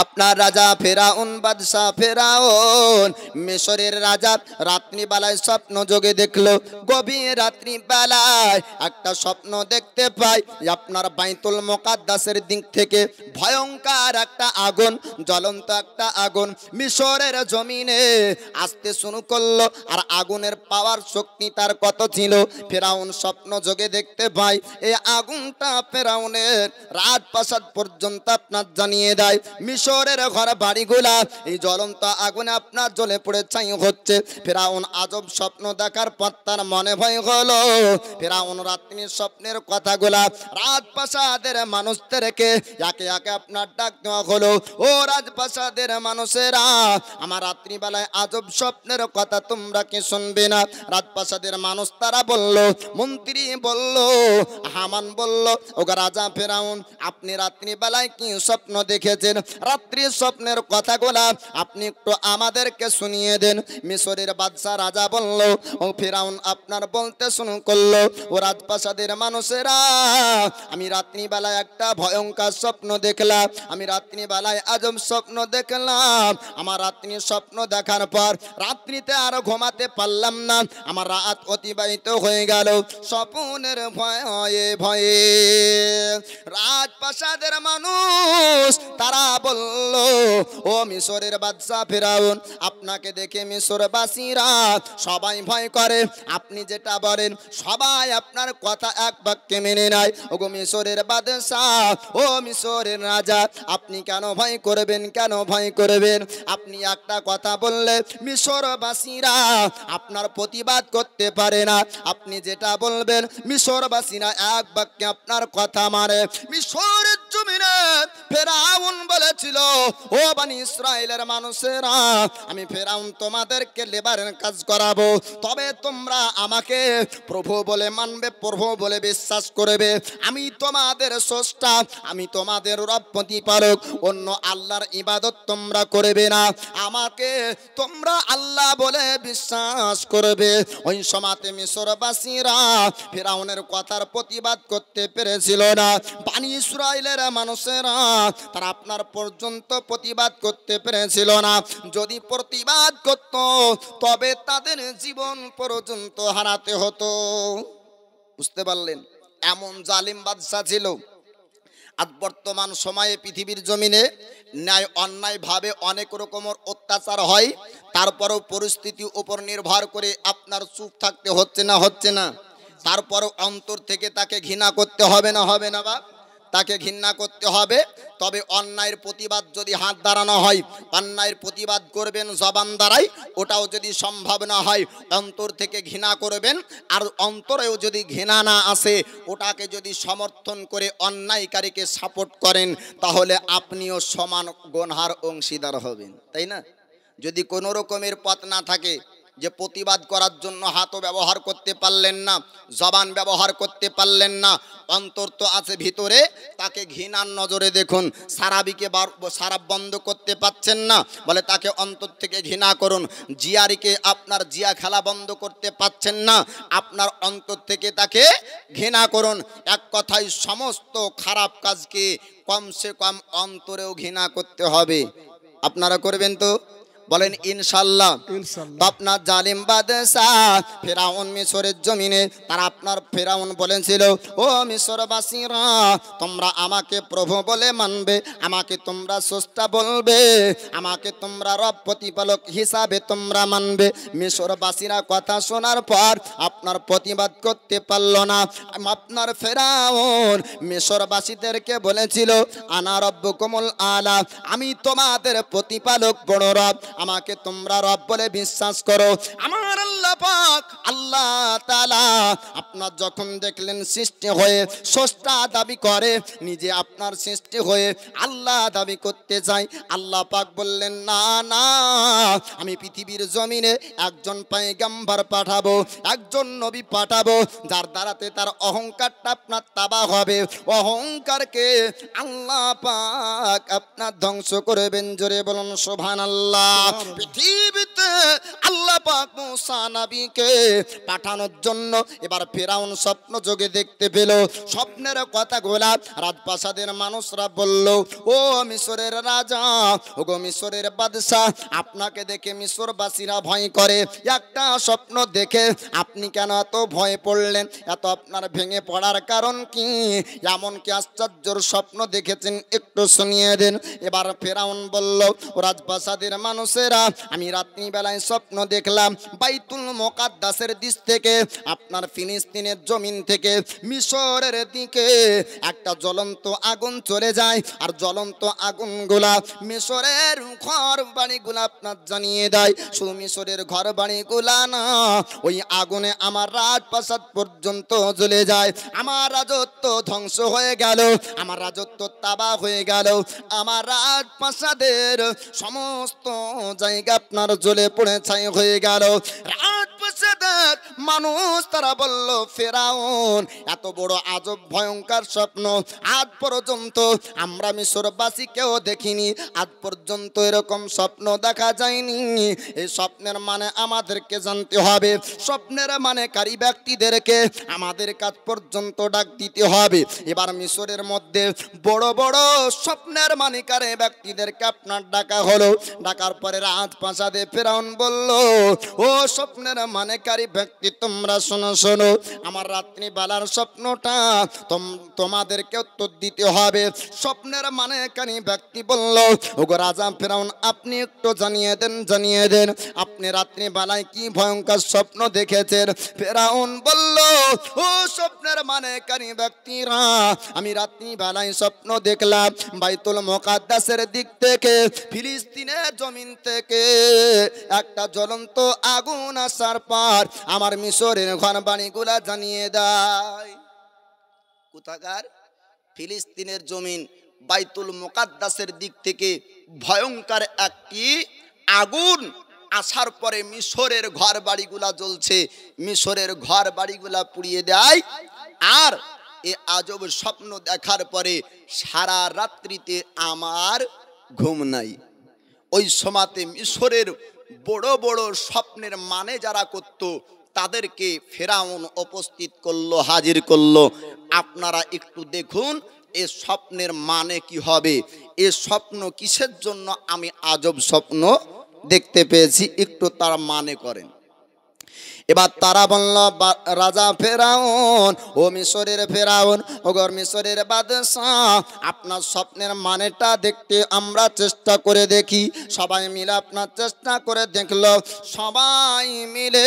আপনার রাজা ফেরাউন, বাদশাহ ফেরাউন, মিশরের রাজা রাত্রিবেলায় স্বপ্ন যোগে দেখলো। গভীর রাত্রিবেলায় একটা স্বপ্ন দেখতে পাই, আপনার বাইতুল মুকাদ্দাসের দিক থেকে ভয়ঙ্কর একটা আগুন, জ্বলন্ত একটা আগুন মিশরের জমিনে আসতে শুরু করলো। আর আগুনের পাওয়ার শক্তি তার কত ছিল, ফেরাউন স্বপ্ন যোগে দেখতে পাই এই আগুনটা ফেরাউনের রাজপ্রাসাদ পর্যন্ত আপনার জানিয়ে দেয়। মিশরের ঘর বাড়িগুলা এই জ্বলন্ত আগুনে আপনার জ্বলে পড়ে ছাই হচ্ছে। ফেরাউন আজব স্বপ্ন দেখার পর তার মনে ভয় হলো। ফেরাউন রাত্রির স্বপ্নের কথাগুলা রাজপ্রাসাদের মানুষদেরকে একে একে আপনার ডাক দেওয়া হলো। ও রাজপ্রাসাদের মানুষেরা, আমার রাত্রিবেলায় আজব স্বপ্নের কথা তোমরা কি শুনবে না? রাজপ্রাসাদের মানুষ তারা বলল, মন্ত্রী বলল, হামান বলল, ও রাজা ফেরাউন, আপনি রাত্রিবেলায় কি স্বপ্ন দেখেছেন? রাত্রির স্বপ্নের কথাগুলা আপনি একটু আমাদেরকে শুনিয়ে দেন। মিশরের বাদশা রাজা বলল, ও ফেরাউন আপনার বলতে শুরু করলো, ও রাজপ্রাসাদের মানুষেরা, আমি রাত্রিবেলায় একটা ভয়ঙ্কর স্বপ্ন দেখলাম, আমি রাত্রিবেলায় আজব স্বপ্ন দেখলাম। আমার রাত্রির স্বপ্ন দেখার পর রাত্রিতে আর ঘুমাতে পারলাম না, আমার রাত অতিবাহিত হয়ে গেল স্বপ্নের ভয়ে ভয়ে। রাজপ্রাসাদের মানুষ তারা বলল, ও মিশরের বাদশা ফেরাউন, আপনাকে দেখে মিশরবাসীরা সবাই ভয় করে, আপনি যেটা বলেন সবাই আপনার কথা এক বাক্যে মেনে নেয়। ওগো মিশরের বাদশা, ও মিশরের রাজা, আপনি কেন ভয় করবেন, কেন ভয় করবেন? আপনি একটা কথা বললে মিশরবাসীরা আপনার প্রতিবাদ করতে পারে না, আপনি যেটা বলবেন মিশরবাসীরা এক বাক্যে আপনার কথা মানে। মিশরের জমিনে ফেরাউন বলেছিল, ও বনি ইসরাইলের মানুষেরা, আমি ফেরাউন তোমাদেরকে লেবারের কাজ করাবো, তবে তোমরা আমাকে প্রভু বলে মানবে, প্রভু বলে বিশ্বাস করবে। আমি তোমাদের স্রষ্টা, আমি তোমাদের রব প্রতিপালক, অন্য আল্লাহর ইবাদত তোমরা করবে না, আমাকে তোমরা আল্লাহ বলে বিশ্বাস করবে। ওই সময়তে মিশরবাসীরা ফেরাউনের কথার প্রতিবাদ করতে পেরেছিল না। বনি ইসরাইলের মানুষেরা তারা আপনার পর্যন্ত প্রতিবাদ করতে পেরেছিল না। যদি প্রতিবাদ করত তবে তাদের জীবন পর্যন্ত হারাতে হতো। বুঝতে পারলেন? এমন জালিম বাদশা ছিল। আজ বর্তমান সময়ে পৃথিবীর জমিনে ন্যায় অন্যায় ভাবে অনেক রকমের অত্যাচার হয়, তারপরেও পরিস্থিতির উপর নির্ভর করে আপনার চুপ থাকতে হচ্ছে না, হচ্ছে না? তারপরও অন্তর থেকে তাকে ঘৃণা করতে হবে না, হবে না? বা তাকে ঘৃণা করতে হবে। তবে অন্যায়ের প্রতিবাদ যদি হাত দাঁড়ানো হয়, অন্যায়ের প্রতিবাদ করবেন জবান দ্বারাই, ওটাও যদি সম্ভব না হয় অন্তর থেকে ঘৃণা করবেন। আর অন্তরেও যদি ঘৃণা না আসে, ওটাকে যদি সমর্থন করে অন্যায়কারীকে সাপোর্ট করেন, তাহলে আপনিও সমান গুনহার অংশীদার হবেন, তাই না? যদি কোনো রকমের পথ না থাকে যে প্রতিবাদ করার জন্য হাতও ব্যবহার করতে পারলেন না, জবান ব্যবহার করতে পারলেন না, অন্তর তো আছে ভিতরে, তাকে ঘৃণার নজরে দেখুন। সারাবিকে সারাব বন্ধ করতে পাচ্ছেন না, বলে তাকে অন্তর থেকে ঘৃণা করুন। জিয়ারিকে আপনার জিয়া খেলা বন্ধ করতে পাচ্ছেন না, আপনার অন্তর থেকে তাকে ঘৃণা করুন। এক কথায় সমস্ত খারাপ কাজকে কমসে কম অন্তরেও ঘৃণা করতে হবে। আপনারা করবেন তো? বলেন ইনশাল্লাহ। আপনার জালিম বাদশাহ ফেরাউন মিশরের জমিনে, তারা আপনার ফেরাউন বলেছিল, ও মিশরবাসীরা, তোমরা আমাকে প্রভু বলে মানবে, আমাকে তোমরা স্রষ্টা বলবে, আমাকে তোমরা রব প্রতিপালক হিসাবে তোমরা মানবে। মিশরবাসীরা কথা শোনার পর আপনার প্রতিবাদ করতে পারল না। আপনার ফেরাউন মিশরবাসীদেরকে বলেছিল, আনা রব্বুকুমুল আলা, আমি তোমাদের প্রতিপালক বড় রব, আমাকে তোমরা রব বলে বিশ্বাস করো। আমার আল্লাহ পাক আল্লাহ তাআলা আপনার যখন দেখলেন সৃষ্টি হয়ে স্রষ্টা দাবি করে, নিজে আপনার সৃষ্টি হয়ে আল্লাহ দাবি করতে চাই, আল্লাহ পাক বললেন, না না, আমি পৃথিবীর জমিনে একজন পয়গম্বর পাঠাবো, একজন নবী পাঠাবো, যার দ্বারাতে তার অহংকারটা আপনার তাবা হবে। অহংকারকে আল্লাহ পাক আপনার ধ্বংস করবেন। জোরে বলুন সুবহানাল্লাহ। পৃথিবীতে মধ্যে আল্লাহ পাক মুসা নবীকে পাঠানোর জন্য এবার ফেরাউন স্বপ্ন যোগে দেখতে পেল। স্বপ্নের কথাগুলা রাজপ্রাসাদের মানুষরা বলল, ও মিশরের রাজা, ও গো মিশরের বাদশাহ, আপনাকে দেখে মিশরবাসীরা ভয় করে। একটা স্বপ্ন দেখে আপনি কেন এত ভয় পড়লেন? এত আপনার ভেঙে পড়ার কারণ কি? এমন কি আশ্চর্যের স্বপ্ন দেখেছেন, একটু শুনিয়ে দেন। এবার ফেরাউন বলল, ও রাজপ্রাসাদের মানুষেরা, আমি রাত্রিবেলায় স্বপ্ন দেখলাম বাইতুল মুকাদ্দাসের দিক থেকে, আপনার ফিলিস্তিনের জমিন থেকে মিশরের দিকে একটা জ্বলন্ত আগুন চলে যায়। আর জ্বলন্ত আগুনগুলা মিশরের ঘর বাড়িগুলা আপনার জানিয়ে দেয়। শুধু মিশরের ঘর বাড়িগুলা না, ওই আগুনে আমার রাজপ্রাসাদ পর্যন্ত জ্বলে যায়। আমার রাজত্ব ধ্বংস হয়ে গেল, আমার রাজত্ব তাবাহ হয়ে গেল, আমার রাজপ্রাসাদের সমস্ত জায়গা আপনার জ্বলে পড়ে ছাই হয়ে গেল। রাজপ্রাসাদের মানুষ তারা বলল, ফেরাউন, এত বড় আজব ভয়ঙ্কর স্বপ্ন আজ পর্যন্ত আমরা মিশরবাসী কেউ দেখিনি, আজ পর্যন্ত এরকম স্বপ্ন দেখা যায়নি। এই স্বপ্নের মানে আমাদেরকে জানতে হবে, স্বপ্নের মানেকারী ব্যক্তিদেরকে আমাদের কাছ পর্যন্ত ডাক দিতে হবে। এবার মিশরের মধ্যে বড় বড় স্বপ্নের মানেকারী ব্যক্তিদেরকে আপনার ডাকা হলো। ডাকার পরে রাজপ্রাসাদে ফেরাউন বলল, ও স্বপ্নের মানেকারী ব্যক্তি, তোমরা শোনো শোনো, আমার রাত্রিবেলার স্বপ্নটা তোমাদেরকে উত্তর দিতে হবে। স্বপ্নের মানেকারী ব্যক্তি বলল, ও গো রাজা ফেরাউন, আপনি একটু জানিয়ে দেন আপনি রাত্রিবেলায় কি ভয়ঙ্কর স্বপ্ন দেখেছেন? ফেরাউন বলল, ও স্বপ্নের মানেকারী ব্যক্তিরা, আমি রাত্রিবেলায় স্বপ্ন দেখলাম বাইতুল মুকাদ্দাসের দিক থেকে, ফিলিস্তিনের জমিন থেকে একটা জ্বলন্ত আগুন আসার পর আমার মিশরের ঘর বাড়িগুলা জানিয়ে দেয়। কোথাকার? ফিলিস্তিনের জমিন বাইতুল মুকাদ্দাসের দিক থেকে ভয়ঙ্কর একটি আগুন আসার পরে মিশরের ঘর বাড়িগুলা জ্বলছে, মিশরের ঘর বাড়িগুলা পুড়িয়ে দেয়। আর এ আজব স্বপ্ন দেখার পরে সারা রাত্রিতে আমার ঘুম নাই। ওই সময়তে মিশরের বড় বড় স্বপ্নের মানে যারা করত তাদেরকে ফেরাউন উপস্থিত করলো, হাজির করলো। আপনারা একটু দেখুন এ স্বপ্নের মানে কি হবে, এ স্বপ্ন কিসের জন্য আমি আজব স্বপ্ন দেখতে পেয়েছি, একটু তার মানে করেন। এবার তারা বলল, রাজা ফেরাউন, ও মিশরের ফেরাউন, ও মিশরের বাদশাহ, আপনার স্বপ্নের মানেটা দেখতে আমরা চেষ্টা করে দেখি। সবাই মিলে আপনার চেষ্টা করে দেখলো, সবাই মিলে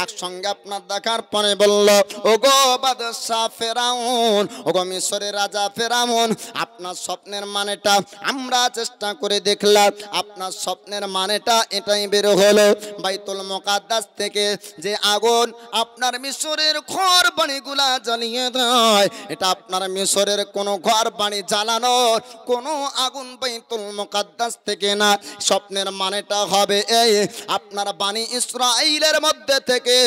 একসঙ্গে আপনার দেখার পরে বলল, ও গো বাদশাহ ফেরাউন, ও গো মিশরের রাজা ফেরাউন, আপনার স্বপ্নের মানেটা আমরা চেষ্টা করে দেখলাম। আপনার স্বপ্নের মানেটা এটাই বের হলো, বাইতুল মুকাদ্দাস থেকে যে আগুন আপনার মিশরের ঘর বাড়িগুলা জ্বালিয়ে দেয়, এটা আপনার মিশরের কোন ঘর বাড়ি জ্বালানোর কোন আগুন বাইতুল মুকাদ্দাস থেকে না। স্বপ্নের মানেটা হবে এই, আপনার বানি ইসরাইলের মধ্যে থেকে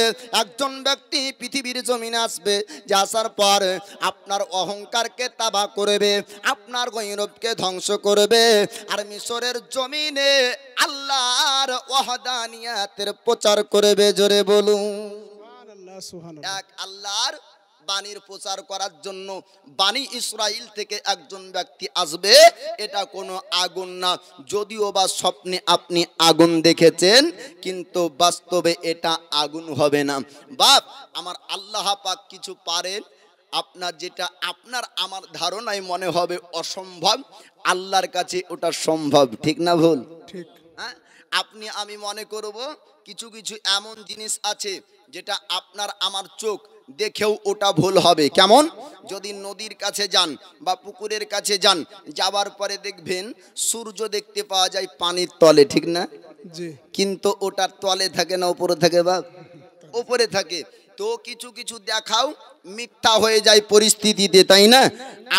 একজন ব্যক্তি পৃথিবীর জমিনে আসবে, যে আসার পর আপনার অহংকারকে তাবা করবে, আপনার গৌরবকে ধ্বংস করবে, আর মিশরের জমিনে আল্লাহর ওয়াহদানিয়াতের প্রচার করবে। জোরে বলুন এক আল্লাহর বাণীর প্রচার করার জন্য বানি ইসরাইল থেকে একজন ব্যক্তি আসবে। এটা কোনো আগুন না, যদিও বা স্বপ্নে আপনি আগুন দেখেছেন, কিন্তু বাস্তবে এটা আগুন হবে না। বাপ আমার, আল্লাহ পাক কিছু পারেন, আপনার যেটা আপনার আমার ধারণায় মনে হবে অসম্ভব, আল্লাহর কাছে ওটা সম্ভব। ঠিক না ভুল? ঠিক। হ্যাঁ, আপনি আমি মনে করব কিছু কিছু এমন জিনিস আছে যেটা আপনার আমার চোখ দেখেও ওটা ভুল হবে। কেমন? যদি নদীর কাছে যান বা পুকুরের কাছে যান, যাওয়ার পরে দেখবেন সূর্য দেখতে পাওয়া যায় পানির তলে, ঠিক না? জি। কিন্তু ওটার তলে থাকে না উপরে থাকে? বা উপরে থাকে। তো কিছু কিছু দেখাও মিথ্যা হয়ে যায় পরিস্থিতিতে, তাই না?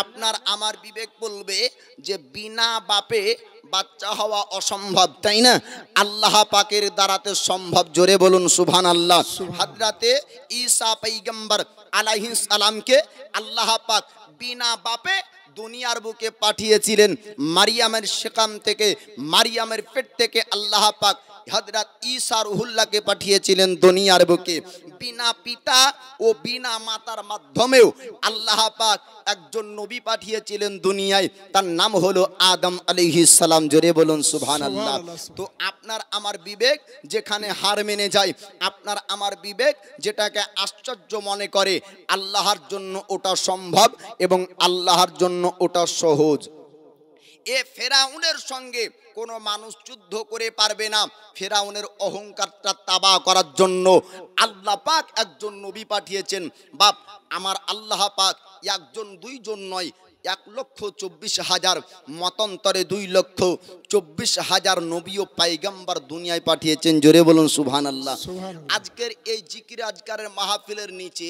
আপনার আমার বিবেক বলবে যে বিনা বাপে বাচ্চা হওয়া অসম্ভব, তাই না? আল্লাহ পাকের দ্বারাতে সম্ভব। জোরে বলুন সুবহানাল্লাহ। হযরতে ঈসা পয়গম্বর আলাইহিস সালামকে আল্লাহ পাক বিনা বাপে দুনিয়ার বুকে পাঠিয়েছিলেন। মারিয়ামের শিকাম থেকে, মারিয়ামের পেট থেকে আল্লাহ পাক হযরত ঈসা রুহুল্লাহকে পাঠিয়েছিলেন দুনিয়ার বুকে। বিনা পিতা ও বিনা মাতার মাধ্যমেও আল্লাহ পাক একজন নবী পাঠিয়েছিলেন দুনিয়ায়, তার নাম হলো আদম আলাইহিস সালাম। জোরে বলুন সুবহানাল্লাহ। তো আপনার আমার বিবেক যেখানে হার মেনে যায়, আপনার আমার বিবেক যেটাকে আশ্চর্য মনে করে, আল্লাহর জন্য ওটা সম্ভব এবং আল্লাহর জন্য ওটা সহজ। এ ফেরাউনের সঙ্গে কোনো মানুষ যুদ্ধ করে পারবে না। ফেরাউনের অহংকারটা তাবা করার জন্য আল্লাহ পাক একজন নবী পাঠিয়েছেন। বাপ আমার আল্লাহ পাক একজন দুইজন নয়, 1,24,000 মতান্তরে 2,24,000 নবী ও পায়গাম্বার দুনিয়ায় পাঠিয়েছেন। জোরে বলুন সুবহানাল্লাহ। আজকের এই জিকির আজকারের মাহফিলের নিচে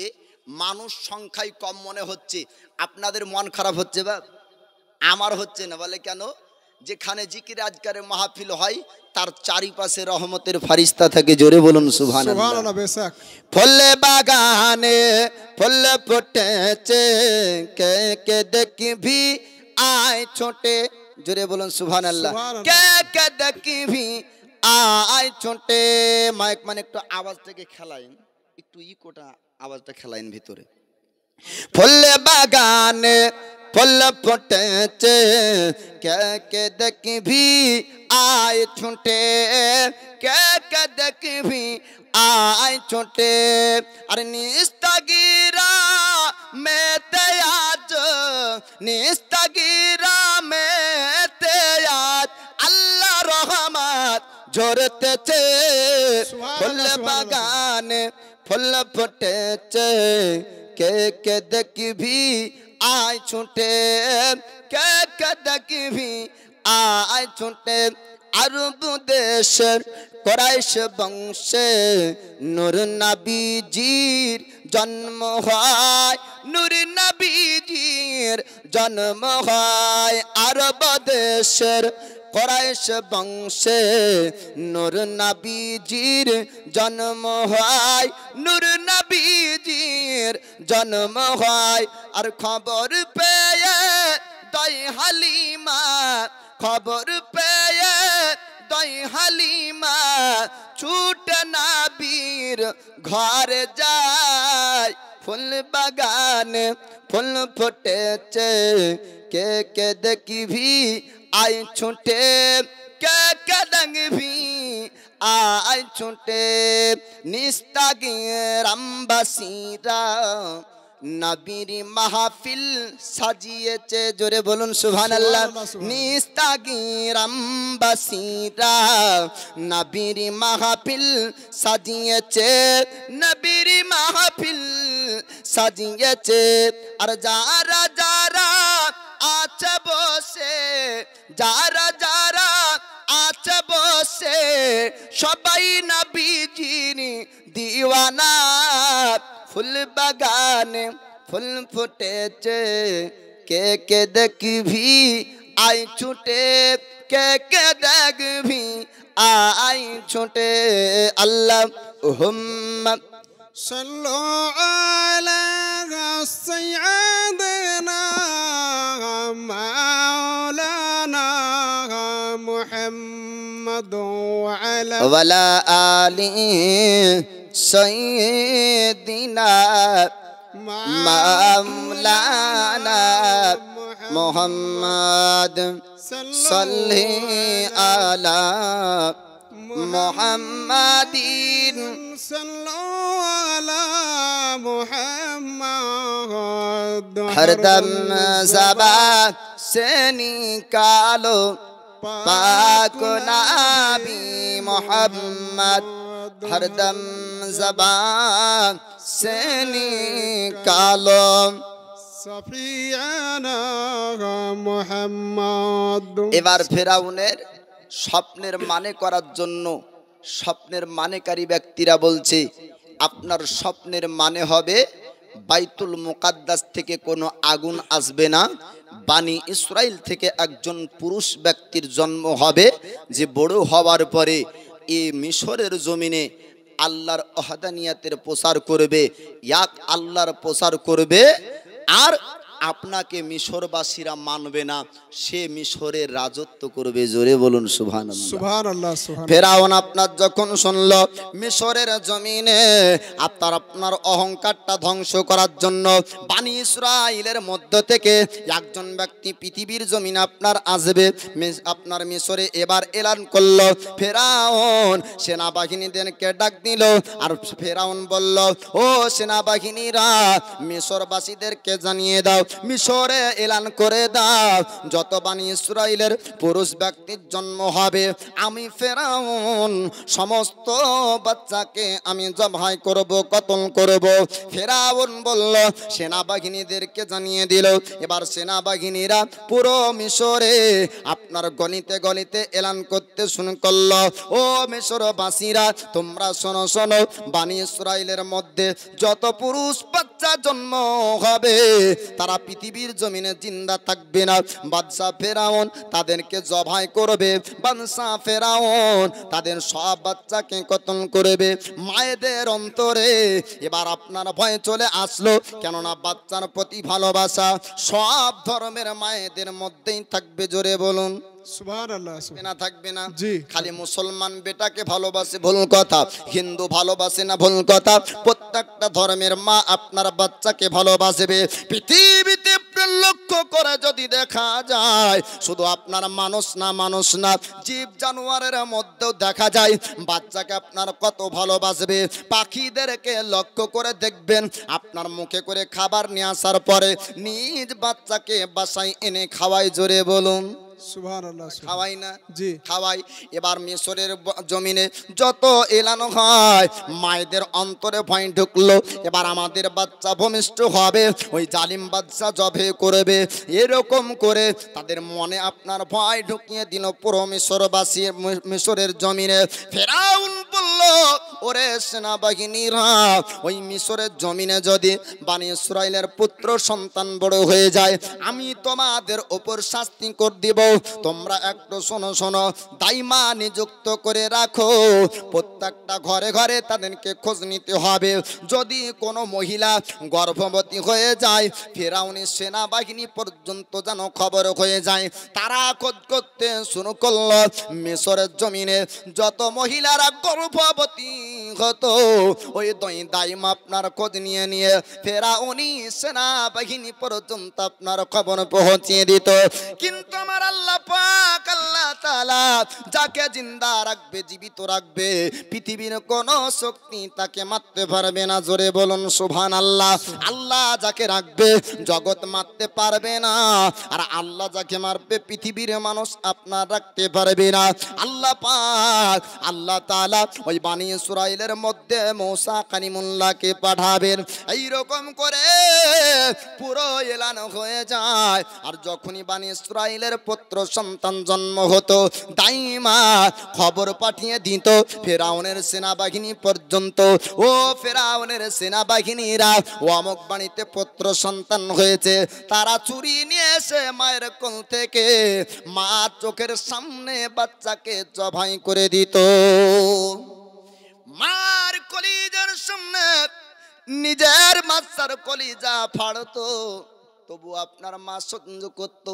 মানুষ সংখ্যায় কম মনে হচ্ছে। আপনাদের মন খারাপ হচ্ছে? বা আমার হচ্ছে না। বলে কেন? যেখানে জিকির আজকারের মাহফিল হয় তার চারিপাশে রহমতের ফারিস্তা থাকে। জোরে বলুন সুবহানাল্লাহ। ফুলে বাগানে ফুল ফুটেছে, কে কে দেখবি আয় ছোটে। জোরে বলুন সুবহানাল্লাহ। কে কে দেখবি আয় ছোটে। মাইক মানে একটু আওয়াজ থেকে খেলাইন, একটু ইকোটা আওয়াজটা খেলাইন ভিতরে। ফুলে বাগানে ফুল ফুটেছে, কে কে দেখবি আয় ছুটে, কে কে দেখবি আয় ছুটে। আর নিস্তাগিরা মেতে আজ, নিস্তাগিরা মেতে আজ আল্লাহ রহমত ঝরতেছে। ফুল বাগানে ফুল ফুটেছে, কে কে দেখবি আয় ছুটে, কে কে দেখবি আয় ছুটে। আরব দেশের কুরাইশ বংশে নূর নবীজির জন্ম হয়, নূর নবীজির জন্ম হয়। আরব দেশের কুরাইশ বংশে নূর নবীজির জন্ম হয়, নূর নবীজির জন্ম হয়। আর খবর পেয়ে দই হালিমা, খবর পেয়ে দই হালিমা ছুট নবীর ঘরে যায়। ফুল বাগানে ফুল ফুটেছে, কে কে দেখবি আয় ছুটে, কে কে দেখবি আয় ছুটে। নিস্তাগির আম্বাসীরা নবীর মাহফিল সাজিয়েছে। জোরে বলুন সুবহানাল্লাহ। নিস্তাগির আম্বাসীরা নবীর মাহফিল সাজিয়েছে, নবীর মাহফিল সাজিয়েছে। আর যারা যারা আছে বসে, যারা যারা আছে বসে সবাই নবীজির দিওয়ানা। ফুল বাগানে ফুল ফুটেছে, কে কে দেখবি আয় ছুটে, কে কে দেখবি আয় ছুটে। আল্লাহ হুম্মা সাল্লু আলা সাইয়্যিদিনা মাওলানা মুহাম্মদ ওয়ালা আলি সাইয়্যিদিনা মাওলানা মুহাম্মদ সাল্লি আলা মুহাম্মাদিন সাল্লু আলা মুহাম্মদ। हरदम ज़बान से निकालो पाक नबी मोहम्मद, हरदम ज़बान से निकालो সফিয়ানা মুহাম্মদ। এবার ফেরাউনের স্বপ্নের মানে করার জন্য স্বপ্নের মানেকারী ব্যক্তিরা বলছে, আপনার স্বপ্নের মানে হবে বাইতুল মুকাদ্দাস থেকে কোনো আগুন আসবে না, বানি ইসরাইল থেকে একজন পুরুষ ব্যক্তির জন্ম হবে, যে বড় হওয়ার পরে এই মিশরের জমিনে আল্লাহর ওয়াহদানিয়াতের প্রচার করবে, এক আল্লাহর প্রচার করবে। আর আপনাকে মিশরবাসীরা মানবে না, সে মিশরের রাজত্ব করবে। জোরে বলুন সুবহানাল্লাহ। সুবহানাল্লাহ সুবহানাল্লাহ। ফেরাউন আপনার যখন শুনল মিশরের জমিনে আপনার অহংকারটা ধ্বংস করার জন্য বানি ইসরাইলের মধ্য থেকে একজন ব্যক্তি পৃথিবীর জমিনে আপনার আসবে, আপনার মিশরে এবার এলান করলো। ফেরাউন সেনাবাহিনীদেরকে ডাক দিল, আর ফেরাউন বলল, ও সেনাবাহিনীরা, মিশরবাসীদেরকে জানিয়ে দাও, মিশরে এলান করে দাও, যত বানি ইসরাইলের পুরুষ ব্যক্তির জন্ম হবে, আমি ফেরাউন সমস্ত বাচ্চাকে আমি জবাই করব, কতল করব। ফেরাউন বলল, সেনাবাহিনীদেরকে জানিয়ে দিল। এবার সেনাবাহিনীরা পুরো মিশরে আপনার গলিতে গলিতে এলান করতে শুরু করলো, ও মিশরবাসীরা, তোমরা শোনো শোনো, বানি ইসরাইলের মধ্যে যত পুরুষ বাচ্চা জন্ম হবে তারা পৃথিবীর জমিনে জিন্দা থাকবে না। বাদশা ফেরাউন তাদেরকে জবাই করবে, বাদশা ফেরাউন তাদের সব বাচ্চাকে কতল করবে। মায়েদের অন্তরে এবার আপনার ভয় চলে আসলো, কেননা বাচ্চার প্রতি ভালোবাসা সব ধর্মের মায়েদের মধ্যেই থাকবে। জোরে বলুন সুবহানাল্লাহ। না থাকবে না? জি। খালি মুসলমান বেটাকে ভালোবাসে ভুল কথা, হিন্দু ভালোবাসে না ভুল কথা, প্রত্যেকটা ধর্মের মা আপনার বাচ্চাকে ভালোবাসবে। পৃথিবীতে লক্ষ্য করে যদি দেখা যায়, শুধু আপনার মানুষ না জীব জানোয়ারের মধ্যেও দেখা যায় বাচ্চাকে আপনার কত ভালোবাসবে। পাখিদেরকে লক্ষ্য করে দেখবেন, আপনার মুখে করে খাবার নিয়ে আসার পরে নিজ বাচ্চাকে বাসায় এনে খাওয়াই। জোরে বলুন সুবহানাল্লাহ। খাওয়াই না? জি। খাওয়াই। এবার মিশরের জমিনে যত এলানো হয়, মায়েদের অন্তরে ভয় ঢুকলো, এবার আমাদের বাচ্চা ভূমিষ্ঠ হবে, ওই জালিম বাচ্চা জবে করবে, এরকম করে তাদের মনে আপনার ভয় ঢুকিয়ে দিল পুরো মিশরবাসী। মিশরের জমিনে ফেরাউন বলল, ওরে সেনাবাহিনীরা, ওই মিশরের জমিনে যদি বানি ইসরাইলের পুত্র সন্তান বড় হয়ে যায়, আমি তোমাদের ওপর শাস্তি করে দিব। তোমরা একটু শোনো শোনো, দাইমা নিযুক্ত করে রাখো, প্রত্যেকটা ঘরে ঘরে তাদেরকে খোঁজ নিতে হবে। যদি কোনো মহিলা গর্ভবতী হয়ে যায়, ফেরাউনের সেনাবাহিনী পর্যন্ত যেন খবর হয়ে যায়। তারা খোঁজ করতে শুরু করলো মিশরের জমিনে যত মহিলারা গর্ভবতী হতো, ওই দাইমা আপনার খোঁজ নিয়ে নিয়ে ফেরাউনি সেনাবাহিনী পর্যন্ত আপনার খবর পৌঁছিয়ে দিত। কিন্তু আমার আল্লাহ পাক, আল্লাহ তাআলা যাকে জিন্দা রাখবে, জীবিত রাখবে, পৃথিবীর কোন শক্তি তাকে মারতে পারবে না। জোরে বলুন সুবহানাল্লাহ। আল্লাহ যাকে রাখবে জগৎ মারতে পারবে না, আর আল্লাহ যাকে মারবে পৃথিবীর মানুষ আপনার রাখতে পারবে না। আল্লাহ পাক, আল্লাহ তাআলা ওই বানি ইসরাইলের মধ্যে মূসা কালিমুল্লাহকে পাঠাবেন। এইরকম করে পুরো এলান হয়ে যায়। আর যখনই বানি ইসরাইলের পুত্র সন্তান জন্ম হতো, দাইমা খবর পাঠিয়ে দিত ফেরাউনের সেনাবাহিনী পর্যন্ত, ও ফেরাউনের সেনাবাহিনীরা, ও অমুক বাণীতে পুত্র সন্তান হয়েছে। তারা চুরি নিয়ে এসে মায়ের কোল থেকে মা চোখের সামনে বাচ্চাকে জবাই করে দিত। মার কলিজার সামনে নিজের বাচ্চার কলিজা ফাড়তো, তবু আপনার মা সহ্য করতো।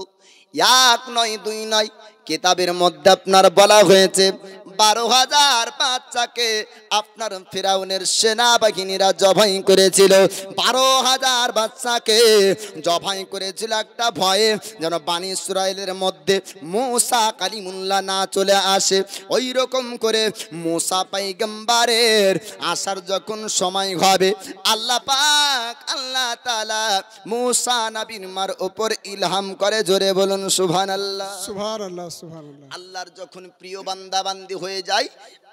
এক নয় দুই নয়, কিতাবের মধ্যে আপনার বলা হয়েছে 12,000 বাচ্চাকে আপনার ফিরাউনের সেনাবাহিনীরা জবাই করেছিল। 12,000 বাচ্চাকে জবাই করেছিল একটা ভয়ে, যেন বানি ইসরাইলের মধ্যে মূসা কালিমুল্লাহ না চলে আসে। ওই রকম করে মূসা পয়গম্বরের আসার যখন সময় হবে, আল্লাহ পাক, আল্লাহ তাআলা মূসা নবীর মার উপর ইলহাম করে। জোরে বলুন সুবহানাল্লাহ। সুবহানাল্লাহ সুবহানাল্লাহ। আল্লাহর যখন প্রিয় বান্দা বান্দি হয়ে যায়,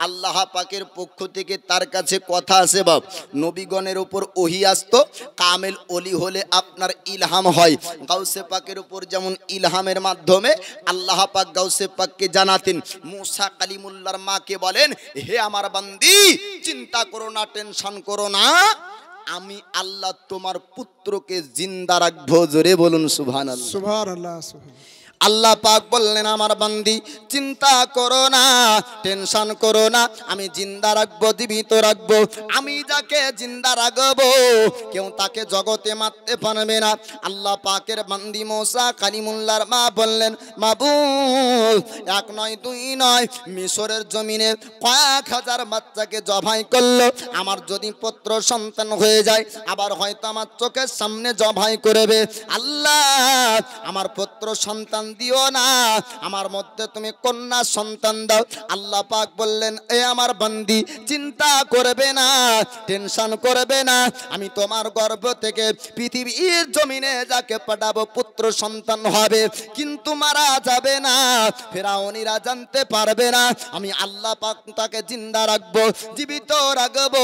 আল্লাহ পাকের পক্ষ থেকে তার কাছে কথা আসে। বাপ নবীগণের উপর ওহী আসতো, কামেল ওলি হলে আপনার ইলহাম হয়। গাউসে পাকের উপর যেমন ইলহামের মাধ্যমে আল্লাহ পাক গাউসে পাককে জানাতেন, মূসা কালিমুল্লাহর মাকে বলেন, হে আমার বান্দি, চিন্তা করো না, টেনশন করো না, আমি আল্লাহ তোমার পুত্রকে জিন্দা রাখবো। জোরে বলুন সুবহানাল্লাহ। সুবহানাল্লাহ সুবহানাল্লাহ। আল্লাহ পাক বললেন আমার বান্দি চিন্তা করো না, টেনশন করো না, আমি জিন্দা রাখবো, জীবিত রাখবো। আমি যাকে জিন্দা রাখবো কেউ তাকে জগতে মারতে পারবে না। আল্লাহ পাকের বান্দি মুসা কালিমুল্লাহর মা বললেন মাবুদ এক নয় দুই নয় মিশরের জমিনে কয়েক হাজার বাচ্চাকে জবাই করলো, আমার যদি পুত্র সন্তান হয়ে যায় আবার হয়তো আমার চোখের সামনে জবাই করবে। আল্লাহ আমার পুত্র সন্তান দিও না, আমার মধ্যে তুমি কন্যা সন্তান দাও। আল্লাহ পাক বললেন এ আমার বান্দি চিন্তা করবে না, টেনশন করবে না, আমি তোমার গর্ভ থেকে পৃথিবীর জমিনে যাকে পাঠাবো পুত্র সন্তান হবে, কিন্তু মারা যাবে না, ফেরাউনিরা জানতে পারবে না। আমি আল্লাহ পাক তাকে জিন্দা রাখবো, জীবিত রাখবো।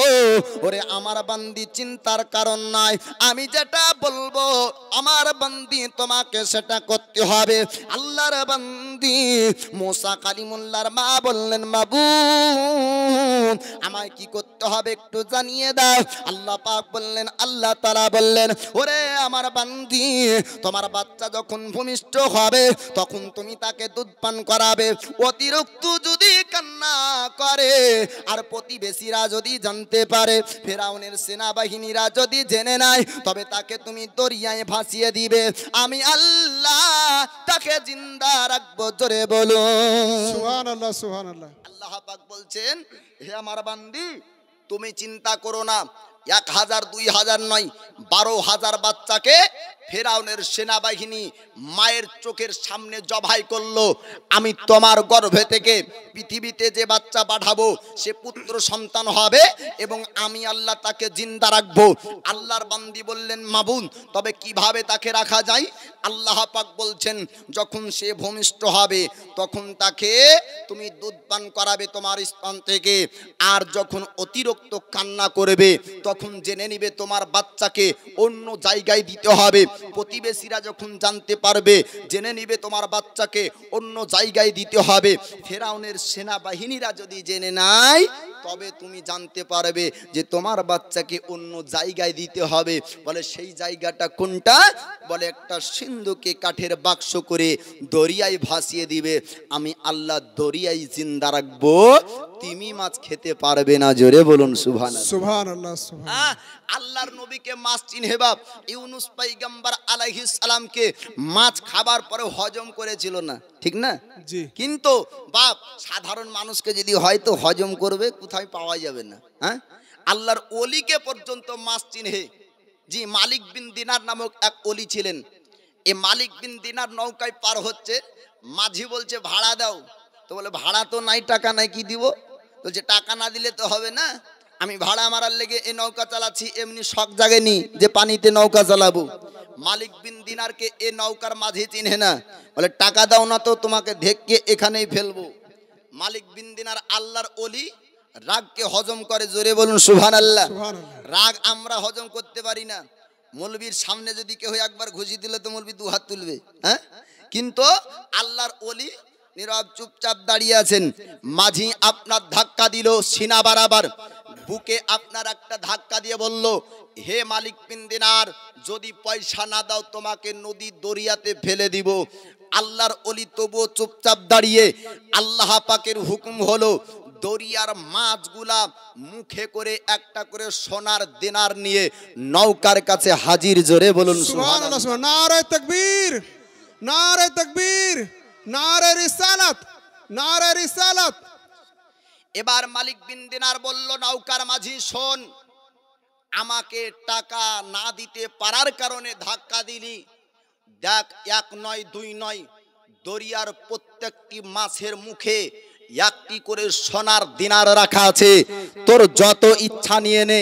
ওরে আমার বান্দি চিন্তার কারণ নাই, আমি যেটা বলবো আমার বান্দি তোমাকে সেটা করতে হবে। আল্লাহর বান্দি মুসা কালিমুল্লাহর মা বললেন মাবুদ আমায় কি করতে হবে একটু জানিয়ে দাও। আল্লাহ পাক বললেন, আল্লাহ তাআলা বললেন ওরে আমার বান্দি তোমার বাচ্চা যখন ভূমিষ্ঠ হবে তখন তুমি তাকে দুধ পান করাবে। অতিরিক্ত যদি কান্না করে আর প্রতিবেশীরা যদি জানতে পারে, ফেরাউনের সেনাবাহিনীরা যদি জেনে নেয়, তবে তাকে তুমি দরিয়ায় ভাসিয়ে দিবে। আমি আল্লাহ তাকে জিন্দা রাখবো। জোরে বলুন সুবহানাল্লাহ সুবহানাল্লাহ। আল্লাহ পাক বলছেন হে আমার বান্দি তুমি চিন্তা করো না, 1000 2000 নয় 12,000 বাচ্চাকে ফেরাউনের সেনাবাহিনী মায়ের চোখের সামনে জবাই করলো। আমি তোমার গর্ভে থেকে পৃথিবীতে যে বাচ্চা পাঠাবো সে পুত্র সন্তান হবে এবং আমি আল্লাহ তাকে জিন্দা রাখবো। আল্লাহর বান্দি বললেন মাবুদ তবে কিভাবে তাকে রাখা যায়? আল্লাহ পাক বলছেন যখন সে ভূমিষ্ঠ হবে তখন তাকে তুমি দুধ পান করাবে তোমার স্তন থেকে, আর যখন অতিরিক্ত কান্না করবে তখন জেনে নিবে তোমার বাচ্চাকে অন্য জায়গায় দিতে হবে। প্রতিবেশীরা যখন জানতে পারবে জেনে নিবে তোমার বাচ্চাকে অন্য জায়গায় দিতে হবে। ফেরাউনের সেনাবাহিনীরা যদি জেনে নেয় তবে তুমি জানতে পারবে যে তোমার বাচ্চাকে অন্য জায়গায় দিতে হবে। বলে সেই জায়গাটা কোনটা? বলে একটা সিন্ধুকে কাঠের বাক্স করে দরিয়ায় ভাসিয়ে দিবে, আমি আল্লাহ দরিয়ায় জিন্দা রাখবো, তিমি মাছ খেতে পারবে না। জোরে বলুন সুবহানাল্লাহ সুবহানাল্লাহ সুবহানাল্লাহ। আল্লাহর নবীকে মাছ চিনহে বাপ ইউনুস পয়গম্বর আলাইহিস সালামকে মাছ খাবার পরে হজম করেছিল না, ঠিক না? জি। কিন্তু বাপ সাধারণ মানুষকে যদি হয়তো হজম করবে কোথায় পাওয়া যাবে না। হ্যাঁ, আল্লাহর ওলিকে পর্যন্ত মাছ চিনহে। জি, মালিক বিন দিনার নামক এক ওলি ছিলেন। এই মালিক বিন দিনার নৌকায় পার হচ্ছে, মাঝি বলছে ভাড়া দাও, তো বলে ভাড়া তো নাই, টাকা নাই, কি দিব? বলছে টাকা না দিলে তো হবে না, আমি ভাড়া মারার লেগে এই নৌকা চালাচ্ছি, এমনি শখ জাগেনি যে পানিতে নৌকা চালাবো। মালিক বিন দিনারকে এ নৌকার মাঝি চিনহে না, বলে টাকা দাও না তো তোমাকে ধেকে এখানেই ফেলবো। মালিক বিন দিনার আল্লাহর ওলি রাগকে হজম করে। জোরে বলুন সুবহানাল্লাহ। সুবহানাল্লাহ। রাগ আমরা হজম করতে পারি না। মৌলবীর সামনে যদি কেউ একবার ঘুষি দিলে তো মৌলবী 2 হাত তুলবে। হ্যাঁ, কিন্তু আল্লাহর ওলি নীরব চুপচাপ দাঁড়িয়ে আছেন। মাঝি আপনার ধাক্কা দিল সিনা বারাবার, বুকে আপনার একটা ধাক্কা দিয়ে বলল হে মালিক বিন দিনার যদি পয়সা না দাও তোমাকে নদী দরিয়াতে ফেলে দিব। আল্লাহর ওলি তবুও চুপচাপ দাঁড়িয়ে, আল্লাহ পাকের হুকুম হলো দরিয়ার মাছগুলা মুখে করে একটা করে সোনার দিনার নিয়ে নৌকার কাছে হাজির। জোরে বলুন সুবহানাল্লাহ সুবহানাল্লাহ। নারে তাকবীর, নারে তাকবীর, নারে রিসালাত, নারে রিসালাত। এবার মালিক বিন দিনার বলল নৌকার মাঝি শোন, আমাকে টাকা না দিতে পারার কারণে ধাক্কা দিলি, দেখ 1 নয় 2 নয় দরিয়ার প্রত্যেকটি মাছের মুখে একটি করে সোনার দিনার রাখা আছে, তোর যত ইচ্ছা নিয়ে নে।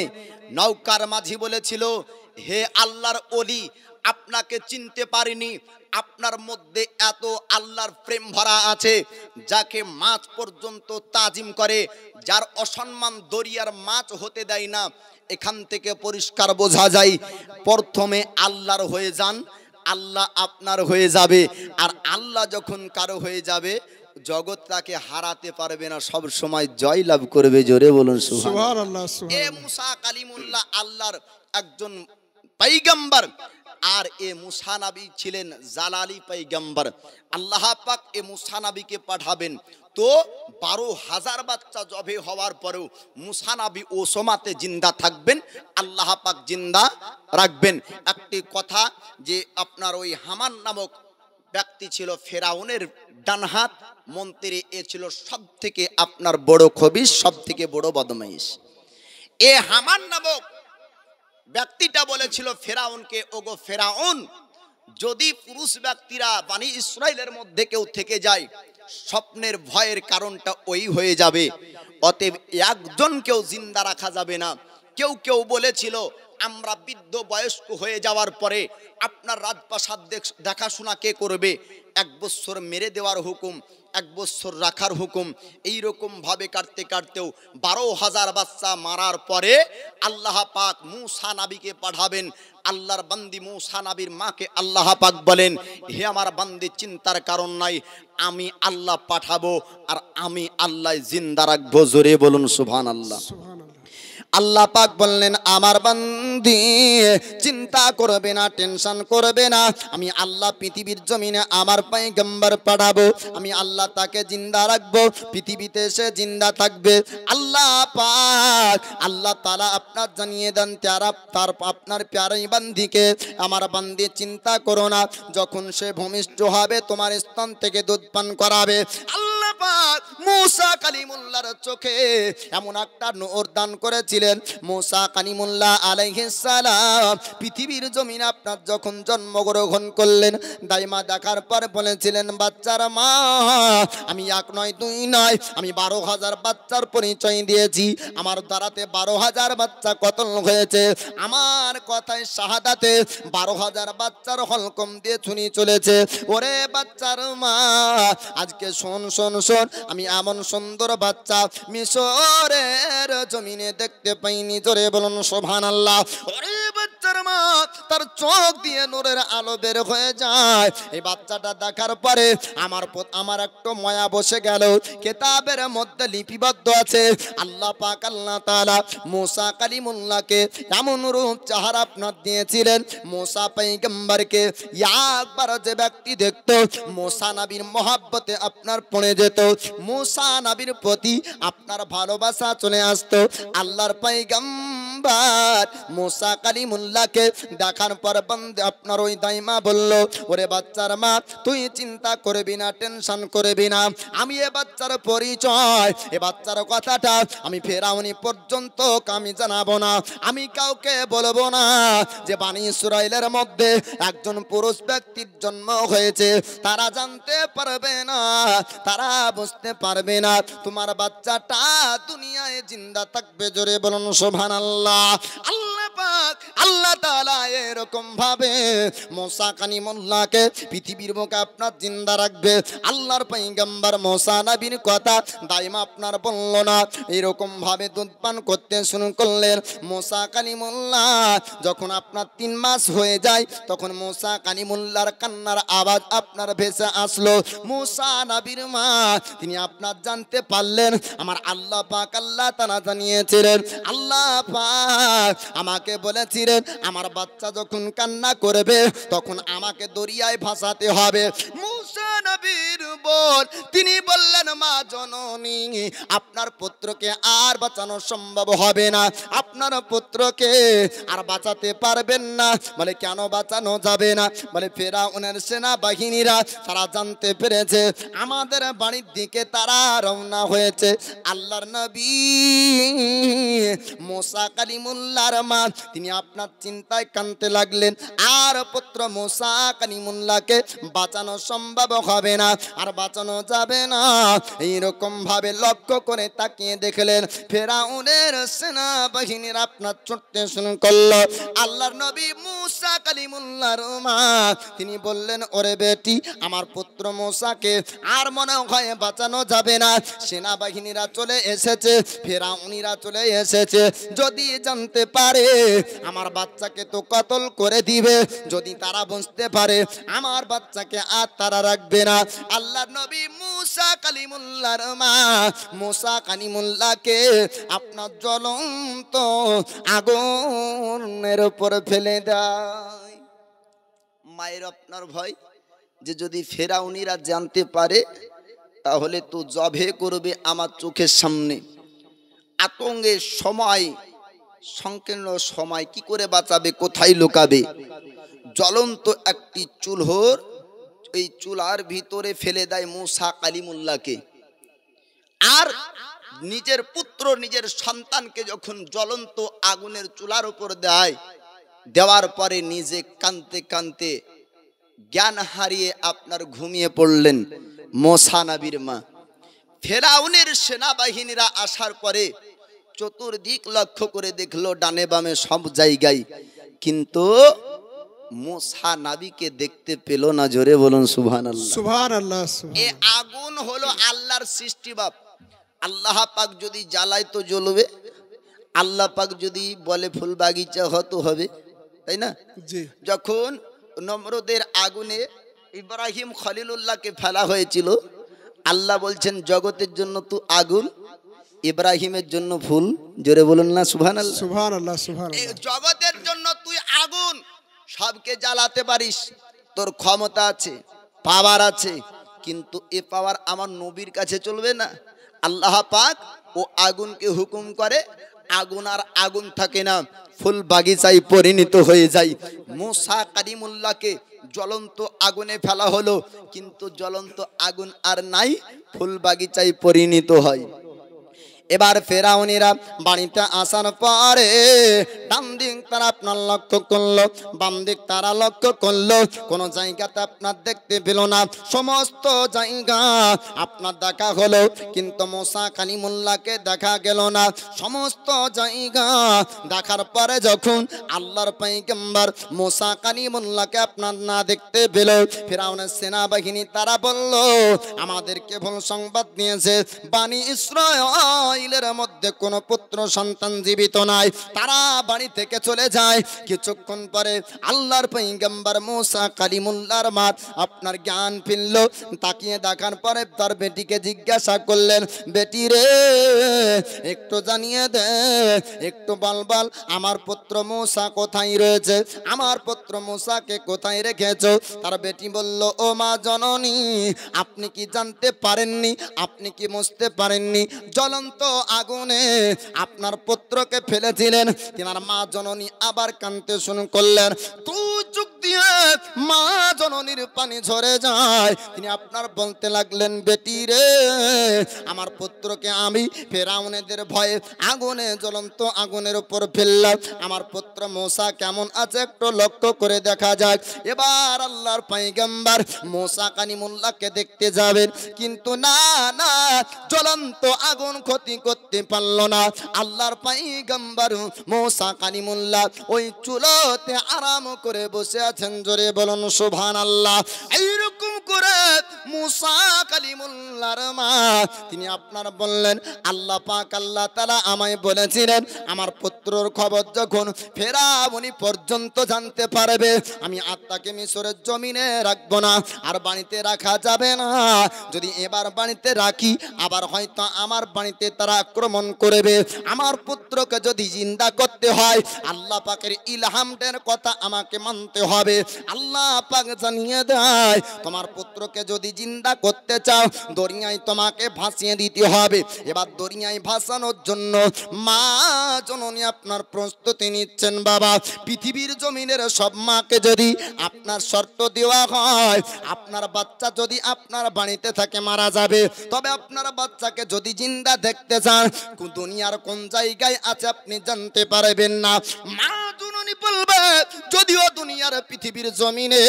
নৌকার মাঝি বলেছিল হে আল্লাহর ওলি আপনাকে চিনতে পারিনি, আপনার মধ্যে এত আল্লাহর প্রেম ভরা আছে যাকে মাছ পর্যন্ত তাজিম করে, যার অসম্মান দরিয়ার মাছ হতে দেয় না। এখান থেকে পরিষ্কার বোঝা যায় প্রথমে আল্লাহর হয়ে যান, আল্লাহ আপনার হয়ে যাবে, আর আল্লাহ যখন কারো হয়ে যাবে জগৎ তাকে হারাতে পারবে না, সব সময় জয় লাভ করবে। জোরে বলুন সুবহানাল্লাহ। সুবহানাল্লাহ এ সুবহানাল্লাহ। মুসা কালিমুল্লাহ আল্লাহর একজন পয়গম্বর, আর এ মুসা নবী ছিলেন জালালি পয়গম্বর। আল্লাহ পাক এ মুসা নবীকে পাঠাবেন, তো 12,000 বাচ্চা জবে হওয়ার পরেও মুসা নবী ও সমাতে জিন্দা থাকবেন, আল্লাহ পাক জিন্দা রাখবেন। একটি কথা যে আপনার ওই হামান নামক ব্যক্তি ছিল ফেরাউনের ডানহাত মন্ত্রী, এ ছিল সব থেকে আপনার বড় খবিশ, সব থেকে বড় বদমাইশ। এ হামান নামক ব্যক্তিটা বলেছিল ফেরাউনকে, ওগো ফেরাউন, যদি পুরুষ ব্যক্তিরা বানি ইসরাইলের মধ্যে কেউ থেকে যায়, স্বপ্নের ভয়ের কারণটা ওই হয়ে যাবে, অতএব একজনকেও জিন্দা রাখা যাবে না। কেউ কেউ বলেছিল আমরা বৃদ্ধ বয়স্ক হয়ে যাওয়ার পরে আপনার রাজপ্রাসাদ দেখাশোনা কে করবে, 1 বছর মেরে দেওয়ার হুকুম, 1 বছর রাখার হুকুম। এইরকম ভাবে কাটতে কাটতেও 12,000 বাচ্চা মারার পরে আল্লাহ পাক মুসা নবীকে পাঠাবেন। আল্লাহর বান্দি মুসা নবীর মাকে আল্লাহ পাক বলেন, হে আমার বান্দি, চিন্তার কারণ নাই, আমি আল্লাহ পাঠাবো আর আমি আল্লাহ জিন্দা রাখবো। জোরে বলুন সুবহানাল্লাহ। আল্লাহ পাক বললেন, আমার বান্দি চিন্তা করবে না, টেনশন করবে না, আমি আল্লাহ পৃথিবীর জমিনে আমার পয়গম্বর পাঠাবো, আমি আল্লাহ তাকে জিন্দা রাখবো, পৃথিবীতে সে জিন্দা থাকবে। আল্লাহ পাক আল্লাহ তাআলা আপনার জানিয়ে দেন তার আপনার প্যারাই বান্দিকে, আমার বান্দি চিন্তা করো না, যখন সে ভূমিষ্ঠ হবে তোমার স্তন থেকে দুধ পান করাবে। আল্লাহ পাক মুসা কালিমুল্লাহর চোখে এমন একটা নূর দান করেছিলেন। মুসা কালিমুল্লাহ আলাইহিস সালাম পৃথিবীর জমিনে আপনার যখন জন্মগ্রহণ করলেন, দাইমা দেখার পর বলেছিলেন, বাচ্চার মা, আমি 1 নয় 2 নয়, আমি 12,000 বাচ্চার পরিচয় দিয়েছি, আমার দ্বারাতে 12,000 বাচ্চা কতল হয়েছে, আমার কথায় শাহাদাতে 12,000 বাচ্চার হলকম দিয়ে ছুনি চলেছে। ওরে বাচ্চার মা, আজকে শোন শোন শোন, আমি এমন সুন্দর বাচ্চা মিশরের জমিনে দেখতে পাইনি। জোরে বলুন সুবহানাল্লাহ। ওরে বাচ্চার মা, তার চোখ দিয়ে নূরের আলো বের হয়ে যায়। এই বাচ্চাটা দেখার পরে আমার একটু মায়া বসে গেল। কিতাবের মধ্যে লিপিবদ্ধ আছে, আল্লাহ পাক আল্লাহ তাআলা মুসা কালিমুল্লাহকে এমন রূপ চেহারা আপনার দিয়েছিলেন, মুসা পয়গম্বরকে একবার যে ব্যক্তি দেখতো মুসা নবীর মহব্বতে আপনার পড়ে যেত, মুসা নবীর প্রতি আপনার ভালোবাসা চলে আসতো। আল্লাহর পয়গম্বর মুসা কালিমুল্লাহকে দেখার পর বান্দে আপনার ওই দাইমা বলল, ওরে বাচ্চার মা, তুই চিন্তা করবি না, টেনশন করবি না, আমি এ বাচ্চার পরিচয়, এ বাচ্চার কথাটা আমি ফেরাউনি পর্যন্ত আমি জানাবো না, আমি কাউকে বলবো না যে বানি ইসরাইলের মধ্যে একজন পুরুষ ব্যক্তির জন্ম হয়েছে, তারা জানতে পারবে না, তারা বুঝতে পারবে না তোমার বাচ্চাটা দুনিয়ায় জিন্দা থাকবে। জোরে বলুন সুবহানাল্লাহ। আল্লাহ পাক আল্লাহ তাআলা এরকম ভাবে মুসা কালিমুল্লাহকে পৃথিবীর বুকে আপনার জিন্দা রাখবে। আল্লাহর পয়গম্বর মুসা নবীর কথা দাইমা আপনার বলল না, এরকম ভাবে দুধ পান করতে শুরু করলেন। মুসা কালিমুল্লাহ যখন আপনার 3 মাস হয়ে যায়, তখন মুসা কালিমুল্লাহর কান্নার আওয়াজ আপনার ভেসে আসলো। মুসা নবীর মা তিনি আপনার জানতে পারলেন, আমার আল্লাহ পাক আল্লাহ তাআলা জানিয়েছিলেন, আল্লাহ পাক আমাকে বলেছিলেন আমার বাচ্চা যখন কান্না করবে তখন আমাকে দরিয়ায় ভাসাতে হবে। মুসা নবীর বোন তিনি বললেন, মা জননী, আপনার পুত্রকে আর বাঁচানো সম্ভব হবে না, আপনার পুত্রকে আর বাঁচাতে পারবেন না। বলে কেন বাঁচানো যাবে না? বলে ফেরাউনের সেনা বাহিনীরা তারা জানতে পেরেছে আমাদের বাড়ির দিকে তারা রওনা হয়েছে। আল্লাহর নবী মুসা কালিমুল্লাহর মা তিনি আপনার চিন্তায় কাঁদতে লাগলেন, আর পুত্র মুসা কালিমুল্লাহকে বাঁচানো সম্ভব হবে না, আর বাঁচানো যাবে না। এইরকম ভাবে লক্ষ্য করে তাকিয়ে দেখলেন ফেরাউনের সেনা বাহিনীর আপনার ছুটতে শুরু করলো। আল্লাহর নবী মুসা কালিমুল্লাহর মা তিনি বললেন, ওরে বেটি, আমার পুত্র মুসাকে আর মনে হয় বাঁচানো যাবে না, সেনাবাহিনীরা চলে এসেছে, ফেরাউনিরা চলে এসেছে, যদি জানতে পারে আমার বাচ্চাকে তো কতল করে দিবে, যদি তারা বুঝতে পারে আমার বাচ্চাকে আর তারা রাখবে না। আল্লাহর নবী মুসা কালিমুল্লাহর মা মুসা কালিমুল্লাহকে আপনার জ্বলন্ত আগুনের উপর ফেলে দেয়। মায়ের আপনার ভয় যে যদি ফেরাউনিরা জানতে পারে তাহলে তো জবে করবে আমার চোখের সামনে। আতঙ্কের সময়, সংকীর্ণ সময়, কি করে বাঁচাবে, কোথায় লুকাবে? জ্বলন্ত একটি চুলহর এই চুলার ভিতরে ফেলে দেয় মুসা কালিমুল্লাহকে। আর নিজের পুত্র, নিজের সন্তানকে যখন জ্বলন্ত আগুনের চুলার উপর দেওয়ার পরে নিজে কাঁদতে কাঁদতে জ্ঞান হারিয়ে আপনার ঘুমিয়ে পড়লেন মুসা নবীর মা। ফেরাউনের সেনাবাহিনীরা আসার পরে চতুর্দিক লক্ষ্য করে দেখলো ডানে বামে সব জায়গায়, কিন্তু মুসা নবীকে দেখতে পেল না। জোরে বলুন সুবহানাল্লাহ। সুবহানাল্লাহ। এ আগুন হলো আল্লাহর সৃষ্টি বাপ। আল্লাহ পাক যদি জ্বালায় তো জ্বলবে, আল্লাহ পাক যদি বলে ফুল বাগিচা হতো হবে, তাই না? জি। যখন নমরুদের আগুনে ইব্রাহিম খলিলুল্লাহকে ফেলা হয়েছিল, আল্লাহ বলছেন জগতের জন্য তুই আগুন, ইব্রাহিমের জন্য ফুল। জোরে বলুন না সুবহানাল্লাহ। সুবহানাল্লাহ। এই সুবহানাল্লাহ। জগতের জন্য তুই আগুন, সবকে জ্বালাতে পারিস, তোর ক্ষমতা আছে, পাওয়ার আছে, কিন্তু এ পাওয়ার আমার নবীর কাছে চলবে না। আল্লাহ পাক ও আগুনকে হুকুম করে, আগুন আর আগুন থাকে না, ফুল বাগিচায় পরিণত হয়ে যায়। মুসা কালিমুল্লাহকে জ্বলন্ত আগুনে ফেলা হলো, কিন্তু জ্বলন্ত আগুন আর নাই, ফুল বাগিচায় পরিণত হয়। এবার ফেরাউনিরা বাড়িতে আসার পরে ডান দিক তারা আপনার লক্ষ্য করলো, বাম দিক তারা লক্ষ্য করলো, কোনো জায়গাতে আপনার দেখতে পেল না। সমস্ত জায়গা আপনার দেখা হলো, কিন্তু মুসা কালিমুল্লাহকে দেখা গেল না। সমস্ত জায়গা দেখার পরে যখন আল্লাহর পয়গম্বর মুসা কালিমুল্লাহকে আপনার না দেখতে পেল, ফেরাউনের সেনাবাহিনী তারা বলল আমাদেরকে ভুল সংবাদ দিয়েছে, বানি ইসরাঈলের মধ্যে কোনো পুত্র সন্তান জীবিত নাই। তারা বাড়ি থেকে চলে যায়। কিছুক্ষণ পরে আল্লাহর পয়গম্বর মুসা কালিমুল্লাহর মা আপনার জ্ঞান ফিরল। তাকিয়ে দেখার পরে তার বেটিকে জিজ্ঞাসা করলেন, বেটি রে একটু জানিয়ে দে, একটু বল আমার পুত্র মুসা কোথায় রয়েছে, আমার পুত্র মুসাকে কোথায় রেখেছো? তার বেটি বলল, ও মা জননী, আপনি কি জানতে পারেননি, আপনি কি বুঝতে পারেননি জ্বলন্ত আগুনে আপনার পুত্রকে ফেলেছিলেন? তিনার মা জননী আবার কাঁদতে শুরু করলেন। তুই চোখ দিয়ে মা জননীর পানি ঝরে যায়। তিনি আপনার বলতে লাগলেন, বেটি রে আমার পুত্রকে আমি ফেরাউনেদের ভয়ে আগুনে, জ্বলন্ত আগুনের উপর ফেললাম। আমার পুত্র মুসা কেমন আছে একটু লক্ষ্য করে দেখা যাক। এবার আল্লাহর পয়গম্বর মুসা কালিমুল্লাহকে দেখতে যাবেন, কিন্তু না না, জ্বলন্ত আগুন ক্ষতি করতে পারল না। আল্লাহর পয়গম্বর মুসা কালিমুল্লাহ ওই চুলোতে আরাম করে বসে আছেন। জোরে বলুন সুবহানাল্লাহ। এইরকম করে মুসা কালিমুল্লাহর মা তিনি আপনার বললেন, আল্লাহ পাক আল্লাহ তাআলা আমায় বলেছিলেন আমার পুত্রর খবর যখন ফেরাউনি পর্যন্ত জানতে পারবে, আমি আত্মাকে মিশরের জমিনে রাখবো না, আর বাড়িতে রাখা যাবে না। যদি এবার বাড়িতে রাখি আবার হয়তো আমার বাড়িতে তারা আক্রমণ করবে। আমার পুত্রকে যদি জিন্দা করতে হয় আল্লাহ পাকের ইলহামের কথা আমাকে মানতে হবে। আল্লাহ পাক জানিয়ে দেয়, তোমার পুত্রকে যদি জিন্দা করতে চাও দরিয়ায় তোমাকে ভাসিয়ে দিতে হবে। এবার দরিয়ায় ভাসানোর জন্য মা জননী আপনার প্রস্তুতি নিচ্ছেন। বাবা, পৃথিবীর জমিনের সব মাকে যদি আপনার শর্ত দেওয়া হয়, আপনার বাচ্চা যদি আপনার বাড়িতে থাকে মারা যাবে, তবে আপনার বাচ্চাকে যদি জিন্দা দেখতে চান দুনিয়ার কোন জায়গায় আছে আপনি জানতে পারবেন না। মা জননী বলবে, যদিও দুনিয়ার পৃথিবীর জমিনে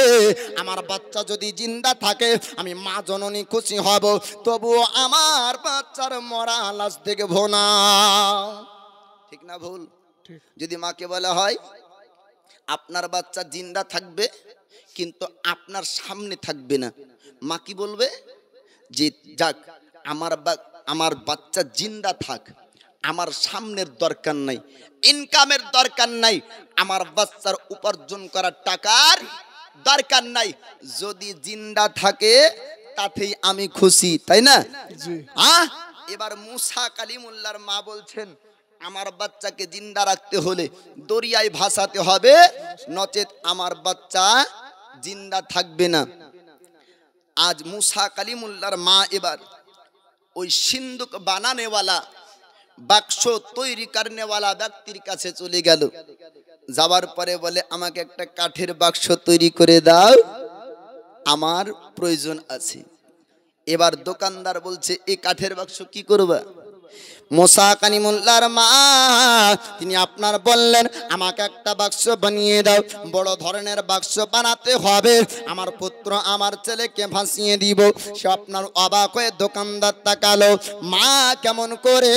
আমার বাচ্চা যদি জিন্দা থাকে আমি মা জননী খুশি হব, তবুও আমার বাচ্চার মরা লাশ দেখবো না। ঠিক না ভুল? যদি মাকে বলা হয় আপনার বাচ্চা জিন্দা থাকবে কিন্তু আপনার সামনে থাকবে না, মা কি বলবে? যে যাক আমার বাচ্চা জিন্দা থাক, আমার সামনের দরকার নাই, ইনকামের দরকার নাই, আমার বাচ্চার উপার্জন করার টাকার দরকার নাই, যদি জিন্দা থাকে তাতেই আমি খুশি, তাই না? এবার মুসা কালিমুল্লাহর মা বলছেন, আমার বাচ্চাকে জিন্দা রাখতে হলে দরিয়ায় ভাসাতে হবে, নচেত আমার বাচ্চা জিন্দা থাকবে না। আজ মুসা কালিমুল্লাহর মা এবার ওই সিন্দুক বানানেওয়ালা, বাক্স তৈরি করনেওয়ালা ব্যক্তির কাছে চলে গেল। যাওয়ার পরে বলে, আমাকে একটা কাঠের বাক্স তৈরি করে দাও, আমার প্রয়োজন আছে। এবার দোকানদার বলছে, এই কাঠের বাক্স কি করবা? মুসা কালিমুল্লাহর মা তিনি আপনার বললেন, আমাকে একটা বাক্স বানিয়ে দাও, বড় ধরনের বাক্স বানাতে হবে, আমার পুত্র আমার ছেলেকে ভাসিয়ে দিব। সে আপনার অবাক হয়ে দোকানদার তাকালো, মা কেমন করে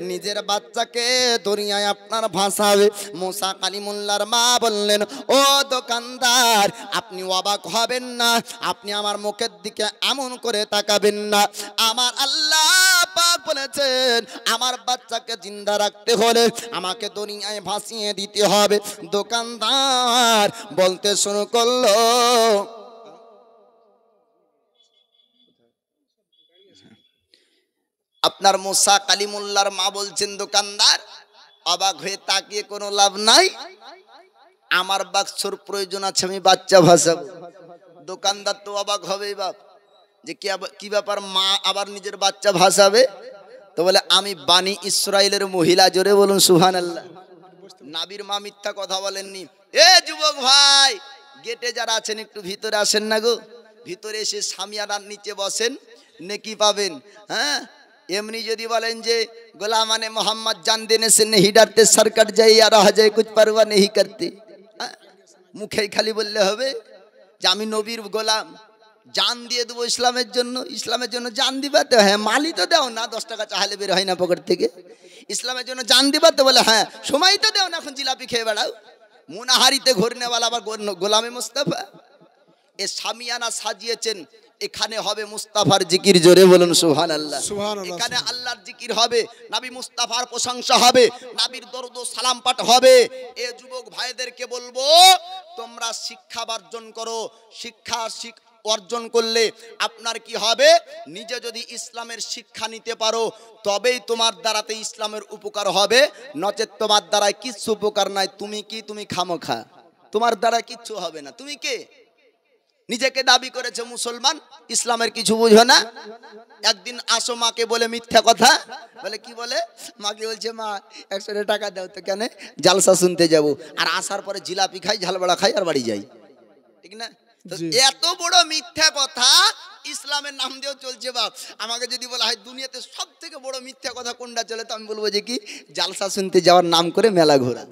নিজের বাচ্চাকে দরিয়ায় আপনার ভাসাবে? মুসা কালিমুল্লাহর মা বললেন, ও দোকানদার, আপনি অবাক হবেন না, আপনি আমার মুখের দিকে এমন করে তাকাবেন না। আমার আল্লাহ পাক বলেছেন, আমার বাচ্চাকে জিন্দা রাখতে হলে আমাকে দুনিয়ায় ভাসিয়ে দিতে হবে। দোকানদার বলতে শুরু করলো, আপনার মুসা কালিমুল্লাহর মা বলছেন, দোকানদার অবাক হয়ে তাকিয়ে কোনো লাভ নাই, আমার বাক্সর প্রয়োজন আছে, আমি বাচ্চা ভাসাবো। দোকানদার তো অবাক হবেই, বাপ যে কি ব্যাপার, মা আবার নিজের বাচ্চা ভাসাবে? তো বলে, আমি বানি ইসরাইলের মহিলা। জোরে বলুন সুবহানাল্লাহ। নাবির মা মিথ্যা কথা বলেননি। এ যুবক ভাই, গেটে যারা আছেন একটু ভিতরে আসেন না গো, ভিতরে এসে সামিয়ানার নিচে বসেন, নেকি পাবেন। হ্যাঁ, এমনি যদি বলেন যে গোলামানে মোহাম্মদ জান দেনে সে নেহি ডরতে, সর কট যায় আর রহ যায় কুছ পারওয়া নেহি করতে, মুখেই খালি বললে হবে যে আমি নবীর গোলাম, জান দিয়ে দেবো ইসলামের জন্য। ইসলামের জন্য জান দিবা তো? হ্যাঁ। মালি তো দেও না, 10 টাকা চাইলে বের হয় না পকেট থেকে। ইসলামের জন্য জান দিবা তো? বলে হ্যাঁ। সময় তো দেও না, এখন জিলাপি খেয়ে বেড়াও। মুনাহারিতে ঘুরনেওয়ালা আবার গোলামে মুস্তাফা। এ সামিয়ানা সাজিয়েছেন, এখানে হবে মুস্তাফার জিকির। জোরে বলুন সুবহানাল্লাহ। এখানে আল্লাহর জিকির হবে, নবী মুস্তাফার প্রশংসা হবে, নবীর দরুদ ও সালাম পাঠ হবে। এ যুবক ভাইদেরকে বলবো, তোমরা শিক্ষা অর্জন করো। শিক্ষা অর্জন করলে আপনার কি হবে? নিজে যদি ইসলামের শিক্ষা নিতে পারো, তবেই তোমার দ্বারাতে ইসলামের উপকার হবে, নচেত তোমার দ্বারায় কিচ্ছু উপকার নাই। তুমি কি? তুমি খামোখা, তোমার দ্বারা কিচ্ছু হবে না। তুমি কে? নিজেকে দাবি করেছে মুসলমান, ইসলামের কিছু বুঝো না। একদিন আসো মাকে বলে মিথ্যা কথা বলে, কি বলে? মাকে বলছে, মা 100 টাকা দাও তো। কেন? জালসা শুনতে যাব। আর আসার পরে জিলাপি খাই, ঝালবড়া খাই, আর বাড়ি যাই। ঠিক না? এত বড় মিথ্যা কথা ইসলামের নাম দিয়েও চলছে। বাপ, আমাকে যদি বলা হয় দুনিয়াতে সব থেকে বড় মিথ্যা কথা কোনটা চলে, তো আমি বলবো যে কি, জালসা শুনতে যাওয়ার নাম করে মেলা ঘোরা।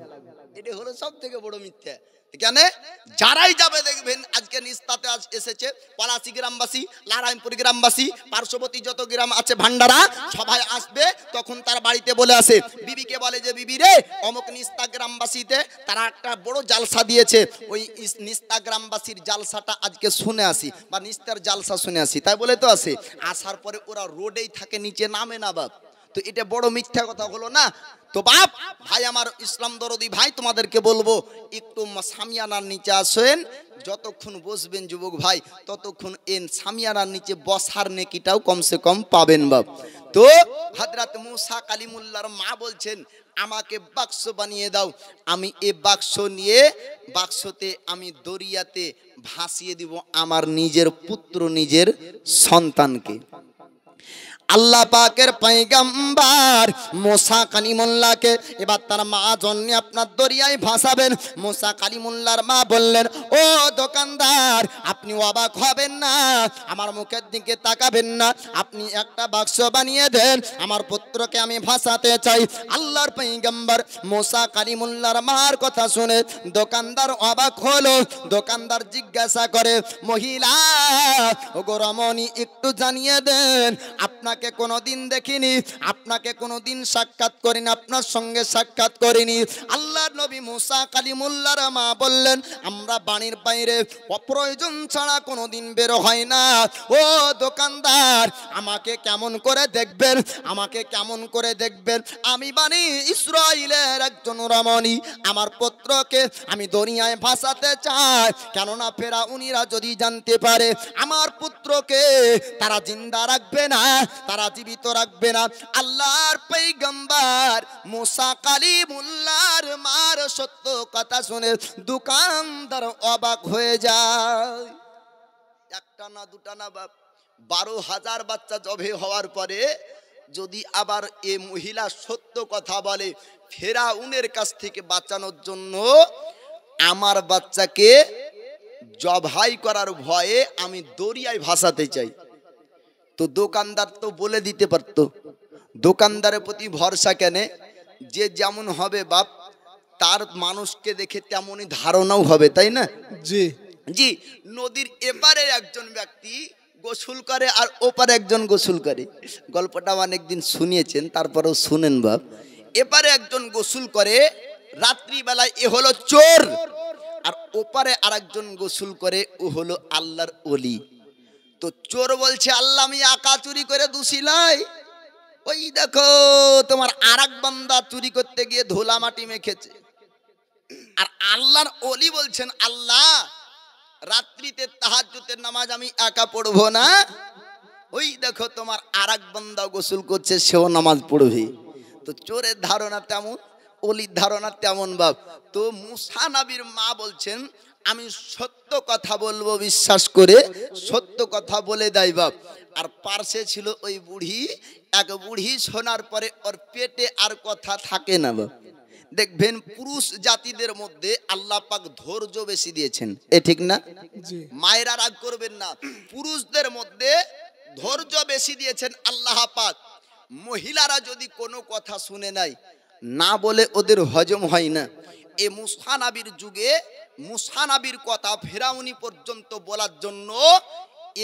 এটা হলো সব থেকে বড় মিথ্যা। কেন? যারাই যাবে দেখবেন, আজকে নিস্তাতে এসেছে পলাশী গ্রামবাসী, নারায়ণপুর গ্রামবাসী, পার্শ্ববর্তী যত গ্রাম আছে ভান্ডারা, সবাই আসবে। তখন তার বাড়িতে বলে আসে, বিবিকে বলে যে, বিবি রে, অমুক নিস্তা গ্রামবাসীতে তারা একটা বড় জালসা দিয়েছে, ওই নিস্তা গ্রামবাসীর জালসাটা আজকে শুনে আসি, বা নিস্তার জালসা শুনে আসি। তাই বলে তো আসে। আসার পরে ওরা রোডেই থাকে, নিচে নামে না। বাপ, তো এটা বড় মিথ্যা কথা হলো না? তো বাপ ভাই, আমার ইসলাম দরদি ভাই, তোমাদেরকে বলবো, একটু সামিয়ানার নিচে আসেন। যতক্ষণ বসবেন যুবক ভাই, ততক্ষণ এন সামিয়ানার নিচে বসার নেকিটাও কমসে কম পাবেন। বাপ, তো হযরত মুসা কালিমুল্লাহর মা বলছেন, আমাকে বাক্স বানিয়ে দাও, আমি এ বাক্স নিয়ে বাক্সতে আমি দরিয়াতে ভাসিয়ে দিব আমার নিজের পুত্র, নিজের সন্তানকে। আল্লাহ পাকের পয়গম্বর মুসা কালিমুল্লাহকে এবার তার মা জন্য আপনার দরিয়ায় ভাসাবেন। মুসা কালিমুল্লাহর মা বললেন, ও দোকানদার, আপনি অবাক হবেন না, আমার মুখের দিকে তাকাবেন না, আপনি একটা বাক্স বানিয়ে দেন, আমার পুত্রকে আমি ভাসাতে চাই। আল্লাহর পয়গম্বর মুসা কালিমুল্লাহর মার কথা শুনে দোকানদার অবাক হলো। দোকানদার জিজ্ঞাসা করে, মহিলা, ও গো রমণী, একটু জানিয়ে দেন, আপনাকে কোনোদিন দেখিনি, আপনাকে কোনোদিন সাক্ষাৎ করিনি, আপনার সঙ্গে সাক্ষাৎ করিনি। আল্লাহর নবী মুসা কালিমুল্লাহর মা বললেন, আমরা বাড়ির বাইরে অপ্রয়োজন ছাড়া কোনোদিন বের হয় না। ও দোকানদার, আমাকে কেমন করে দেখবেন, আমাকে কেমন করে দেখবেন? আমি বানি ইসরাইলের একজন রমণী, আমার পুত্রকে আমি দুনিয়ায় ভাসাতে চাই। কেননা ফেরাউনিরা যদি জানতে পারে আমার পুত্রকে, তারা জিন্দা রাখবে না, তারা জীবিত রাখবে না। আল্লাহর পয়গম্বর মুসা কালিমুল্লাহর মার সত্য কথা শুনে দোকানদার অবাক হয়ে যায়। একটা না দুটা না বাপ, 12,000 বাচ্চা জবে হওয়ার পরে যদি আবার এ মহিলা সত্য কথা বলে, ফেরাউনের কাছ থেকে বাঁচানোর জন্য আমার বাচ্চাকে জবাই করার ভয়ে আমি দরিয়ায় ভাসাতে চাই, তো দোকানদার তো বলে দিতে পারতো। দোকানদারের প্রতি ভরসা কেন? যে যেমন হবে বাপ, তার মানুষকে দেখে তেমনই ধারণাও হবে, তাই না? জি জি। নদীর এপারে একজন ব্যক্তি গোসল করে আর ওপারে একজন গোসল করে। গল্পটা অনেকদিন শুনিয়েছেন, তারপরেও শুনেন বাপ। এপারে একজন গোসল করে রাত্রিবেলায়, এ হলো চোর। আর ওপারে আরেকজন গোসল করে, ও হলো আল্লাহর ওলি। তো চোর বলছে, আল্লাহ আমি আকা চুরি করে দুশিলাই, ওই দেখো তোমার আরেক বান্দা চুরি করতে গিয়ে ধুলা মাটি মেখেছে। আর আল্লাহর ওলি বলছেন, আল্লাহ রাত্রিতে তাহাজ্জুদের নামাজ আমি একা পড়বো না, ওই দেখো তোমার আরেক বান্দা গোসল করছে, সেও নামাজ পড়বে। তো চোরের ধারণা তেমন, ওলির ধারণা তেমন বাপ। তো মুসা নবীর মা বলছেন, আমি সত্য কথা বলবো বিশ্বাস করে, সত্য কথা বলে দেয় বাপ। আর পার্শ্বে ছিল ওই বুড়ি। এক বুড়ি শোনার পরে ওর পেটে আর কথা থাকে না বাপ। দেখবেন পুরুষ জাতিদের মধ্যে আল্লাহ পাক ধৈর্য বেশি দিয়েছেন, এ ঠিক না? মায়েরা রাগ করবেন না, পুরুষদের মধ্যে ধৈর্য বেশি দিয়েছেন আল্লাহ পাক। মহিলারা যদি কোনো কথা শুনে নাই, না বলে ওদের হজম হয় না। এ মুসা নবীর যুগে মুসা নবীর কথা ফেরাউনি পর্যন্ত বলার জন্য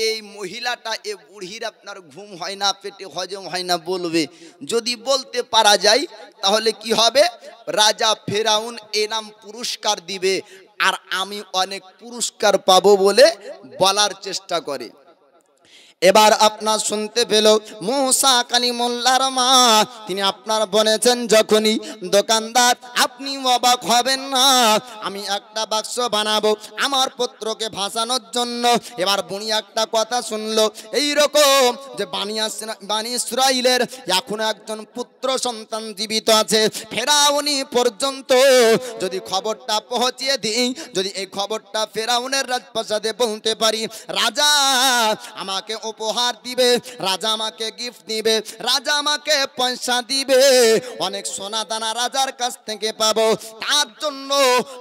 এই মহিলাটা, এ বুড়ির আপনার ঘুম হয় না, পেটে হজম হয় না বলবে। যদি বলতে পারা যায় তাহলে কি হবে? রাজা ফেরাউন এ নাম পুরস্কার দিবে, আর আমি অনেক পুরস্কার পাবো বলে বলার চেষ্টা করে। এবার আপনার শুনতে পেল মুসা কালিমুল্লাহর মা, তিনি আপনার বলেছেন, যখনই দোকানদার আপনি অবাক হবেন না, আমি একটা বাক্স বানাবো আমার পুত্রকে ভাসানোর জন্য। এবার বুড়ি একটা কথা শুনলো, এইরকম যে বানি ইসরাইলের এখনো একজন পুত্র সন্তান জীবিত আছে, ফেরাউনি পর্যন্ত যদি খবরটা পৌঁছিয়ে দিই, যদি এই খবরটা ফেরাউনের রাজপ্রাসাদে বলতে পারি, রাজা আমাকে উপহার দিবে, রাজা আমাকে গিফট দিবে, রাজা আমাকে পয়সা দিবে, অনেক সোনা দানা রাজার কাছ থেকে পাবো। তার জন্য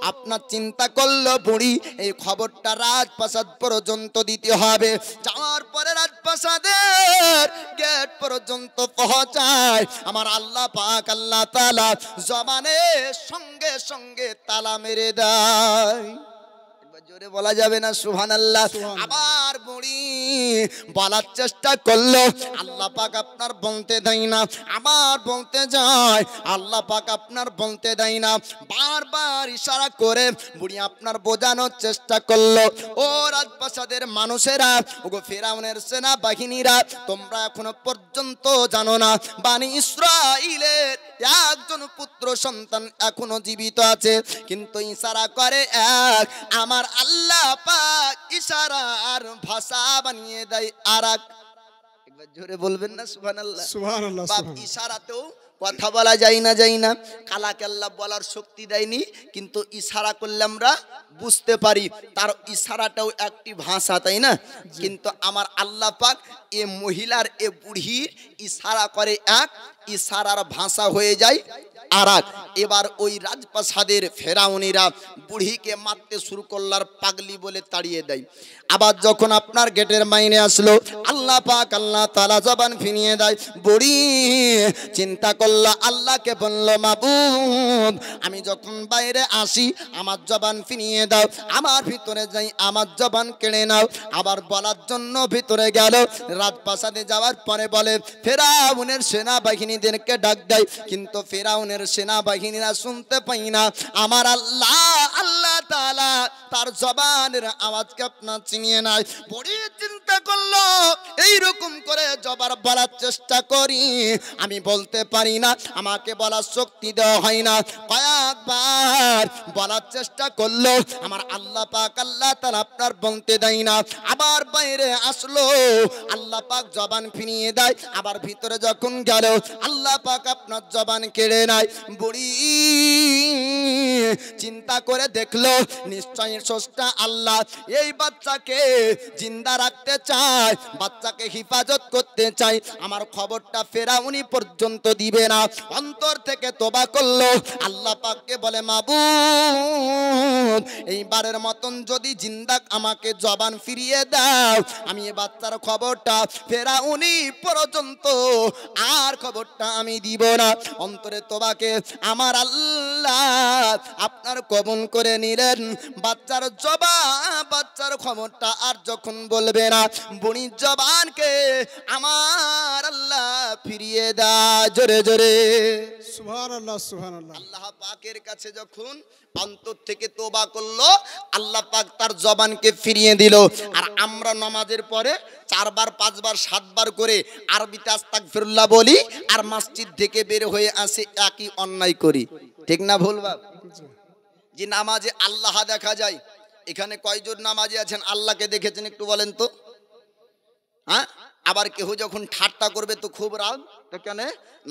আপনার চিন্তা করলো বুড়ি, এই খবরটা রাজপ্রাসাদ পর্যন্ত দিতে হবে। যাওয়ার পরে রাজপ্রাসাদের গেট পর্যন্ত পৌঁছায়, আমার আল্লাহ পাক আল্লাহ তাআলা জবানের সঙ্গে সঙ্গে তালা মেরে দেয়। জোরে বলা যাবে না সুবহানাল্লাহ? আবার বুড়ি বলার চেষ্টা করলো, আল্লাহ পাক আপনার বলতে দেয় না, আবার বলতে যায়, আল্লাহ পাক আপনার বলতে দেয় না। বারবার ইশারা করে বুড়ি আপনার বোঝানোর চেষ্টা করলো, ও রাজপ্রাসাদের মানুষেরা, ওগো ফেরাউনের সেনা বাহিনীরা, তোমরা এখনো পর্যন্ত জানো না বানি ইসরাইলের একজন পুত্র সন্তান এখনো জীবিত আছে, কিন্তু ইশারা করে এক, আমার আল্লাহ পাক ইশারার ভাষা বানিয়ে দেয় আরেক। একবার জোরে বলবেন না সুবহানাল্লাহ? সুবহানাল্লাহ। বাপ ইশারাতেও কথা বলা যায় না, কালাকে আল্লাহ বলার শক্তি দেয়নি, কিন্তু ইশারা করলে আমরা বুঝতে পারি, তার ইশারাটাও একটি ভাষা, তাই না? কিন্তু আমার আল্লাহ পাক এ মহিলার, এ বুড়ির ইশারা করে এক, ইশারার ভাষা হয়ে যায় আরেক। এবার ওই রাজপ্রাসাদের ফেরাউনিরা বুড়িকে মারতে শুরু করলার, পাগলি বলে তাড়িয়ে দেয়। আবার যখন আপনার গেটের মাইনে আসলো, আল্লাহ পাক আল্লাহ তাআলা জবান ফিরিয়ে দেয়। বুড়ি চিন্তা করলো, আল্লাহকে বলল, মাবুদ আমি যখন বাইরে আসি আমার জবান ফিরিয়ে দাও, আমার ভিতরে যাই আমার জবান কেড়ে নাও। আবার বলার জন্য ভিতরে গেল, রাজপ্রাসাদে যাওয়ার পরে বলে, ফেরাউনের সেনাবাহিনীদেরকে ডাক দেয়, কিন্তু ফেরাউনের সেনাবাহিনীরা শুনতে পাই না। আমার আল্লাহ আল্লাহ তাআলা তার জবানের আওয়াজকে আপনার চিনিয়ে নাই। বড়ি চিন্তা করলো এইরকম করে জবার বলার চেষ্টা করি, আমি বলতে পারি না, আমাকে বলার শক্তি দেওয়া হয় না। কয়েকবার বলার চেষ্টা করলো, আমার আল্লাহ পাক আল্লাহ তাআলা আপনার বলতে দেয় না। আবার বাইরে আসলো, আল্লাহ পাক জবান ফিরিয়ে দেয়। আবার ভিতরে যখন গেল, আল্লাহ পাক আপনার জবান কেড়ে নেয়। বুড়ি চিন্তা করে দেখলো, নিশ্চয়ই স্রষ্টা আল্লাহ এই বাচ্চাকে জিন্দা রাখতে চায়, বাচ্চাকে হিফাজত করতে চাই, আমার খবরটা ফেরাউনি পর্যন্ত দিবে না। অন্তর থেকে তোবা করলো, আল্লাহ পাককে বলে, মাবুদ এইবারের মতন যদি জিন্দা আমাকে জবান ফিরিয়ে দাও, আমি এই বাচ্চার খবরটা ফেরাউনি পর্যন্ত আর খবরটা আমি দিব না। অন্তরে তোবাকে আমার আল্লাহ আপনার কবুল করে নিলেন। বাচ্চার জবান, বাচ্চার খবরটা আর যখন বলবে না, বুড়ির জবানকে আমার আল্লাহ ফিরিয়ে দেয়। জোরে জোরে সুবহানাল্লাহ, সুবহানাল্লাহ। আল্লাহ পাকের কাছে যখন অন্তর থেকে তোবা করলো, আল্লাহ পাক তার জবানকে ফিরিয়ে দিল। আর আমরা নামাজের পরে 4 বার 5 বার 7 বার করে আরবিতে আস্তাগফিরুল্লাহ বলি, আর মসজিদ থেকে বের হয়ে আসে একই অন্যায় করি। ঠিক না ভুল বাপ? যে নামাজে আল্লাহ দেখা যায়, এখানে কয়জন নামাজি আছেন আল্লাহকে দেখেছেন একটু বলেন তো? হ্যাঁ, আবার কেউ যখন ঠাট্টা করবে তো খুব রাগ। তো কেন?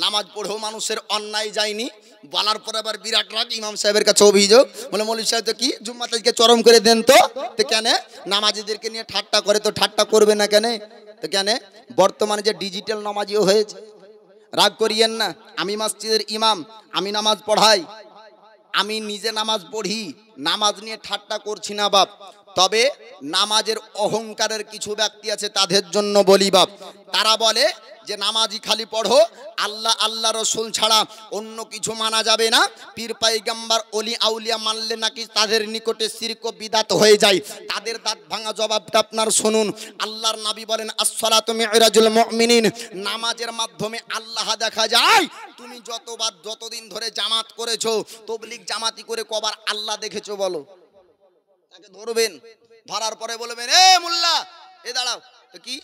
নামাজ পড়েও মানুষের অন্যায় যায়নি, বলার পর আবার বিরাট রাগ। ইমাম সাহেবের কাছে অভিযোগ, বলে মৌলভী সাহেব তো কি জুম্মাতে চরম করে দেন তো। তো কেন নামাজিদেরকে নিয়ে ঠাট্টা করে? তো ঠাট্টা করবে না কেন? তো কেন? বর্তমানে যে ডিজিটাল নামাজিও হয়েছে, রাগ করিয়েন না। আমি মসজিদের ইমাম, আমি নামাজ পড়াই, আমি নিজে নামাজ পড়ি, নামাজ নিয়ে ঠাট্টা করছি না বাপ। তবে নামাজের অহংকারের কিছু ব্যক্তি আছে, তাদের জন্য বলি বাপ। তারা বলে যে নামাজি খালি পড়ো, আল্লাহ আল্লাহ রসুল ছাড়া অন্য কিছু মানা যাবে না, পীর পাইগাম্বার অলি আউলিয়া মানলে নাকি তাদের নিকটে শিরক ও বিদাত হয়ে যায়। তাদের দাঁত ভাঙা জবাবটা আপনার শুনুন। আল্লাহর নবী বলেন, আসসালাতু মিরাজুল মুমিনিন, নামাজের মাধ্যমে আল্লাহ দেখা যায়। তুমি যতবার যতদিন ধরে জামাত করেছো, তবলিগ জামাতি করে কবার আল্লাহ দেখেছো বলো? তাকে ধরবেন, ধরার পরে বলবেন, এ মোল্লা এ দাঁড়াও, তো কি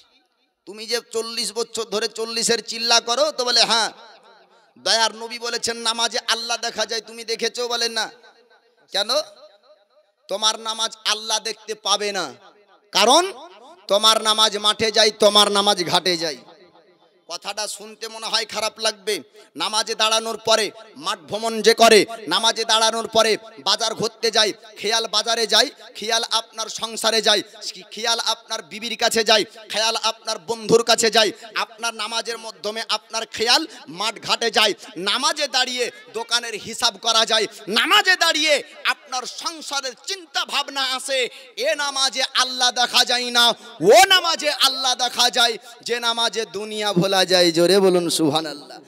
তুমি যে 40 বছর ধরে 40-এর চিল্লা করো? তো বলে হ্যাঁ। দয়ার নবী বলেছেন নামাজে আল্লাহ দেখা যায়, তুমি দেখেছো? বলেন না। কেন? তোমার নামাজ আল্লাহ দেখতে পাবে না, কারণ তোমার নামাজ মাঠে যায়, তোমার নামাজ ঘাটে যায়। কথাটা শুনতে মনে হয় খারাপ লাগবে। নামাজে দাঁড়ানোর পরে মাঠ ভ্রমণ যে করে, নামাজে দাঁড়ানোর পরে বাজার ঘুরতে যায়, খেয়াল বাজারে যায়, খেয়াল আপনার সংসারে যায়, খেয়াল আপনার বিবির কাছে যায়, খেয়াল আপনার বন্ধুর কাছে যায়, আপনার নামাজের মাধ্যমে আপনার খেয়াল মাঠ ঘাটে যায়। নামাজে দাঁড়িয়ে দোকানের হিসাব করা যায়, নামাজে দাঁড়িয়ে আপনার সংসারের চিন্তা ভাবনা আসে। এ নামাজে আল্লাহ দেখা যায় না, ও নামাজে আল্লাহ দেখা যায়, যে নামাজে দুনিয়া ভোলা যায়। জোরে বলুন সুবহানাল্লাহ।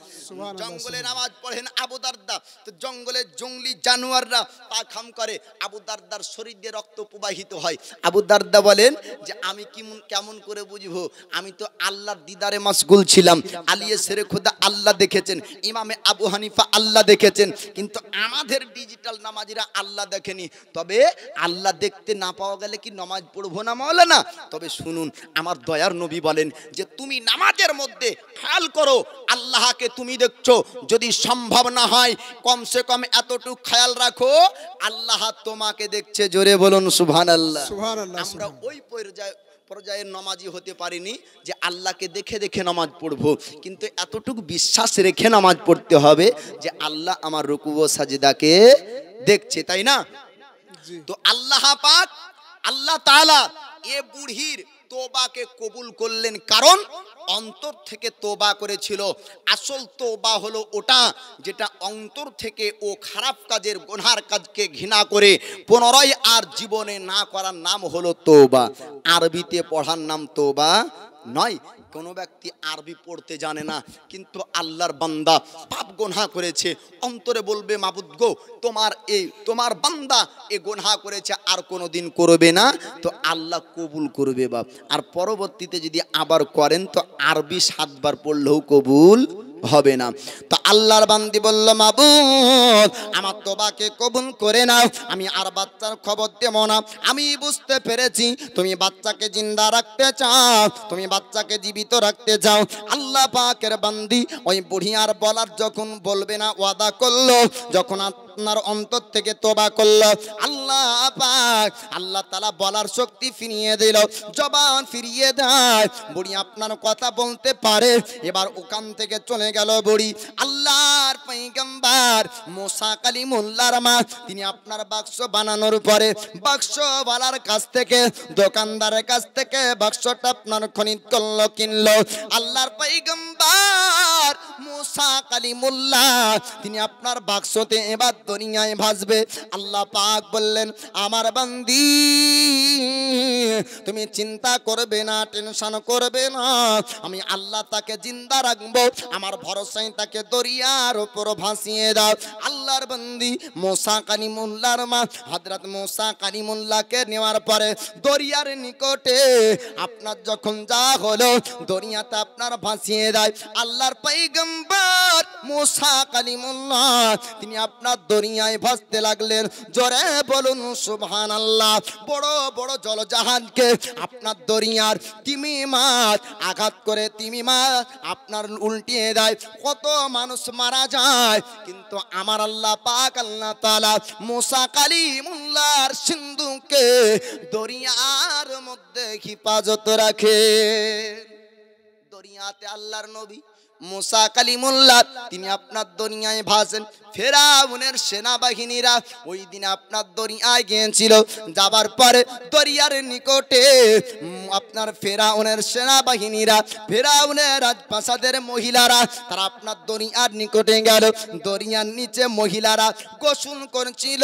জঙ্গলে নামাজ পড়েন আবু দারদা, তো জঙ্গলে জঙ্গলি জানোয়াররা পাখাম করে, আবু দারদার শরীর দিয়ে রক্ত প্রবাহিত হয়। আবু দারদা বলেন যে আমি কেমন করে বুঝবো? আমি তো আল্লাহর দিদারে মাশগুল ছিলাম। আলিয়ে সেরে খোদা আল্লাহ দেখেছেন, ইমামে আবু হানিফা আল্লাহ দেখেছেন, কিন্তু আমাদের ডিজিটাল নামাজিরা আল্লাহ দেখেনি। তবে আল্লাহ দেখতে না পাওয়া গেলে কি নামাজ পড়বো না মাওলানা? তবে শুনুন, আমার দয়ার নবী বলেন যে তুমি নামাজের মধ্যে খেয়াল করো, আল্লাহকে তুমি দেখছো। যদি সম্ভব না হয় কমসে কম এতটুকু খেয়াল রাখো, আল্লাহ তোমাকে দেখছে। জোরে বলুন সুবহানাল্লাহ। আমরা ওই পর্যায়ের নামাজি হতে পারিনি যে আল্লাহকে দেখে দেখে নামাজ পড়বো, কিন্তু এতটুকু বিশ্বাস রেখে নামাজ পড়তে হবে যে আল্লাহ আমার রুকু ও সাজদাকে দেখছে, তাই না? তো আল্লাহ পাক আল্লাহ তাআলা এ বুড়ির তোবাকে কবুল করলেন, কারণ অন্তর থেকে তোবা করেছিল। আসল তোবা হলো ওটা যেটা অন্তর থেকে ও খারাপ কাজের গুনার কাজকে ঘৃণা করে পুনরায় আর জীবনে না করার নাম হলো তোবা। আরবিতে পড়ার নাম তোবা নয়। কোনো ব্যক্তি আরবি পড়তে জানে না, কিন্তু আল্লাহর বান্দা পাপ গুনাহ করেছে, অন্তরে বলবে মাবুদ গো তোমার বান্দা এ গুনাহ করেছে, আর কোনোদিন করবে না, তো আল্লাহ কবুল করবে বাপ। আর পরবর্তীতে যদি আবার করেন তো আরবি 7 বার পড়লেও কবুল হবে না। তো আল্লাহর বান্দি বলল, মাবুদ আমার তোবাকে কবুল করে নাও, আমি আর বাচ্চার খবর দেব না। আমি বুঝতে পেরেছি তুমি বাচ্চাকে জিন্দা রাখতে চাও, তুমি বাচ্চাকে জীবিত রাখতে চাও। আল্লাহ পাকের বান্দি ওই বুড়ি আর বলার যখন বলবে না ওয়াদা করলো, যখন আপনার অন্তর থেকে তোবা করলো, আল্লাহ পাক আল্লাহ তাআলা বলার শক্তি ফিরিয়ে দিল, জবান ফিরিয়ে দেয়। বুড়ি আপনার কথা বলতে পারে। এবার ওখান থেকে চলে গেল বুড়ি। আল্লাহর পয়গম্বর মুসা কালিমুল্লাহর মা, তিনি আপনার বাক্স বানানোর পরে বাক্সওয়ালার কাছ থেকে, দোকানদারের কাছ থেকে বাক্সটা আপনার খরিদ করলো, কিনলো। আল্লাহর পয়গম্বর মুসা কালিমুল্লাহ তিনি আপনার বাক্সতে এবার দুনিয়ায় ভাসবে। আল্লাহ পাক বললেন, আমার বান্দি তুমি চিন্তা করবে না, টেনশন করবে না, আমি আল্লাহ তাকে জিন্দা রাখবো, আমার ভরসায় তাকে দরিয়ার উপর ভাসিয়ে দাও। আল্লাহর বান্দি মুসা কালিমুল্লাহর মা হযরত মুসা কালিমুল্লাহকে নেওয়ার পরে দরিয়ার নিকটে আপনার যখন যা হলো, দরিয়াতে আপনার ভাসিয়ে দেয়। আল্লাহর পয়গম্বর মুসা কালিমুল্লাহ তিনি আপনার দরিয়ায় ভাসতে লাগলেন। জোরে বলুন সুবহানাল্লাহ। বড় বড় জলজাহাজকে আপনার দরিয়ার তিমি মাছ আঘাত করে তিমি মাছ আপনার উল্টিয়ে দেয়, কত মানুষ মারা যায়। কিন্তু আমার আল্লাহ পাক আল্লাহ তাআলা মুসা কালিমুল্লাহর সিন্ধুকে দরিয়ার মধ্যে হেফাজত রাখে। দরিয়াতে আল্লাহর নবী মুসা কালিমুল্লাহ তিনি আপনার দরিয়ায় ভাসেন। ফেরাউনের সেনাবাহিনীরা ওই দিন আপনার দরিয়ায় গিয়েছিল। যাবার পরে দরিয়ার নিকটে আপনার ফেরাউনের সেনাবাহিনীরা, ফেরাউনের রাজপ্রাসাদের মহিলারা তারা আপনার দরিয়ার নিকটে গেল। দরিয়ার নিচে মহিলারা গোসল করছিল।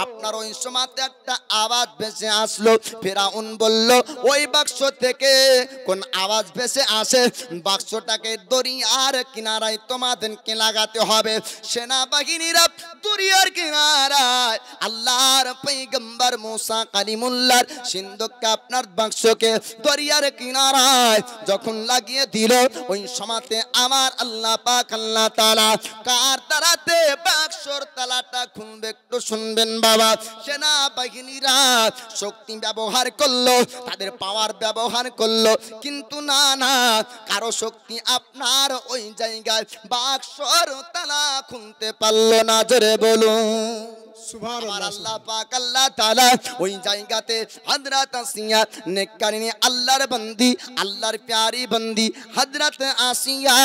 আপনার ওই সময়তে একটা আওয়াজ ভেসে আসলো। ফেরাউন বলল, ওই বাক্স থেকে কোন আওয়াজ ভেসে আসে? বাক্সটাকে দরিয়ার কিনারায় তোমাদেরকে লাগাতে হবে। সেনাবাহিনীরা দরিয়ার কিনারায় আল্লাহর পয়গম্বর মুসা কালিমুল্লাহর সিন্ধুককে আপনার বাক্সকে দরিয়ার কিনারায় যখন লাগিয়ে দিল, ওই সময়তে আমার আল্লাহ পাক আল্লাহ তাআলা কার তালাতে বাক্সর তালাটা খুলবে একটু শুনবেন বাবা। সেনাবাহিনীরা শক্তি ব্যবহার করলো, তাদের পাওয়ার ব্যবহার করলো, কিন্তু না না কারো শক্তি আপনার ওই জায়গায় বাক্সর তালা খুলতে পারলো না। জোরে বলুন আমার আল্লাহ পাক আল্লাহ তাআলা ওই জায়গাতে হযরত আসিয়া নেককারিনী আল্লাহর বান্দি, আল্লাহর প্যারি বান্দি হযরত আসিয়া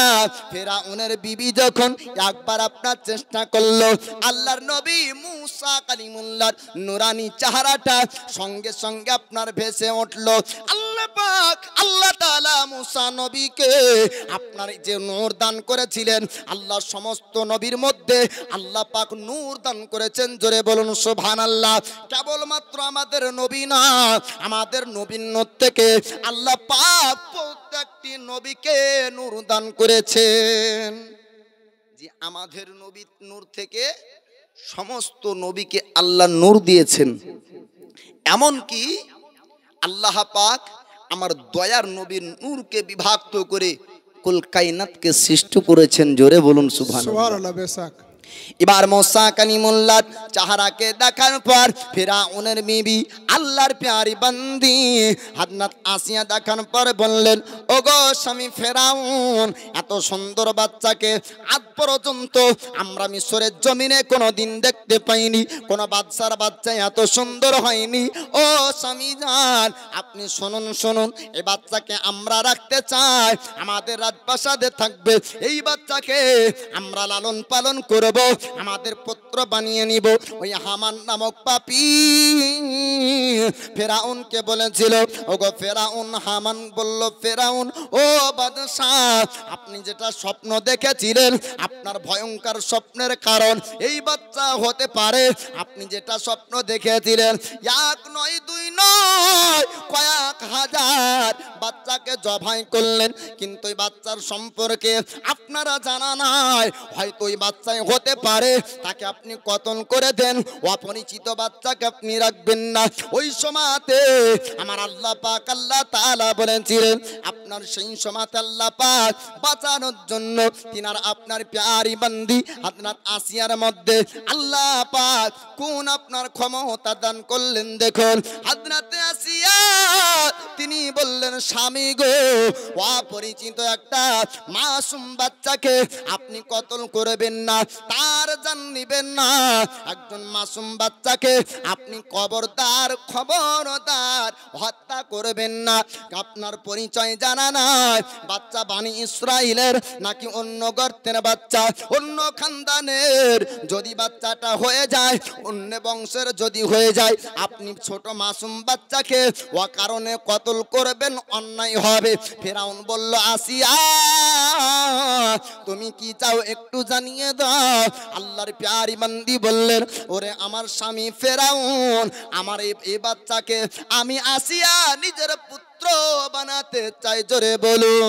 ফেরাউনের বিবি যখন একবার আপনার চেষ্টা করলো, আল্লাহর নবী মুসা কালিমুল্লাহর নুরানি চেহারাটা সঙ্গে সঙ্গে আপনার ভেসে উঠলো। আল্লাহ পাক আল্লাহ তাআলা মুসা নবীকে আপনার যে নূর দান করেছিলেন, আল্লাহ সমস্ত নবীর মধ্যে আল্লাহ পাক নূর দান করেছেন। জোরে বলুন সুবহানাল্লাহ। কেবলমাত্র আমাদের নবী না, আমাদের নবীর নূর থেকে আল্লাহ পাক প্রত্যেকটি নবীকে নূর দান করেছেন। যে আমাদের নবীর নূর থেকে সমস্ত নবীকে আল্লাহ নূর দিয়েছেন। এমন কি আল্লাহ পাক আমার দয়ার নবীর নূরকে বিভক্ত করে কুল কায়নাতকে সৃষ্টি করেছেন। জোরে বলুন সুবহানাল্লাহ। বেশক। এবার মুসা কালিমুল্লাহর চেহারাকে দেখার পর ফেরাউনের বিবি আল্লাহর প্যারি বান্দি হযরত আসিয়া দেখার পর বললেন, ওগো স্বামী ফেরাউন, এত সুন্দর বাচ্চাকে আজ পর্যন্ত আমরা মিশরের জমিনে কোনোদিন দেখতে পাইনি, কোনো বাচ্চার বাচ্চা এত সুন্দর হয়নি। ও স্বামী জান, আপনি শুনুন শুনুন, এই বাচ্চাকে আমরা রাখতে চাই, আমাদের রাজপ্রাসাদে থাকবে। এই বাচ্চাকে আমরা লালন পালন করব, আমাদের পুত্র বানিয়ে নিব। ওই হামান নামক পাপী ফেরাউনকে বলেছিল। ওগো ফেরাউন, হামান বলল, ফেরাউন ও বাদশাহ, আপনি যেটা স্বপ্ন দেখেছিলেন, আপনার ভয়ঙ্কর স্বপ্নের কারণ এই বাচ্চা হতে হতে পারে আপনি যেটা স্বপ্ন দেখেছিলেন, এক নয় দুই নয় কয়েক হাজার বাচ্চাকে জবাই করলেন, কিন্তু ওই বাচ্চার সম্পর্কে আপনারা জানা নাই। হয়তো ওই বাচ্চাই হতে পারে, তাকে আপনি কতল করে দেন, অপরিচিত বাচ্চাকে আপনি রাখবেন না। ওই সময়তে আমার আল্লাহ পাক আল্লাহ তাআলা বলেছিলেন, আপনার সেই সময়তে আল্লাহ পাক বাঁচানোর জন্য তিনার আপনার প্যারি বান্দি হযরত আসিয়ার মধ্যে আল্লাহ পাক কোন আপনার ক্ষমতা দান করলেন। দেখুন হযরত আসিয়া তিনি বললেন, স্বামী গো, অপরিচিত একটা মাসুম বাচ্চাকে আপনি কতল করবেন না, তার জান নিবেন না। একজন মাসুম বাচ্চাকে আপনি খবরদার হত্যা করবেন না। আপনার পরিচয় জানা নাই, বাচ্চা বানি ইসরাইলের নাকি অন্য গর্তের বাচ্চা, অন্য খানদানের যদি বাচ্চাটা হয়ে যায়, অন্য বংশের যদি হয়ে যায়, আপনি ছোট মাসুম বাচ্চাকে অকারণে কতল করবেন, অন্যায় হবে। ফেরাউন বলল, আসিয়া তুমি কি চাও একটু জানিয়ে দাও। আল্লাহর প্যারি বান্দি বললেন, ওরে আমার স্বামী ফেরাউন, আমার এই বাচ্চাকে আমি আসিয়া নিজের পুত্র বানাতে চাই। জোরে বলুন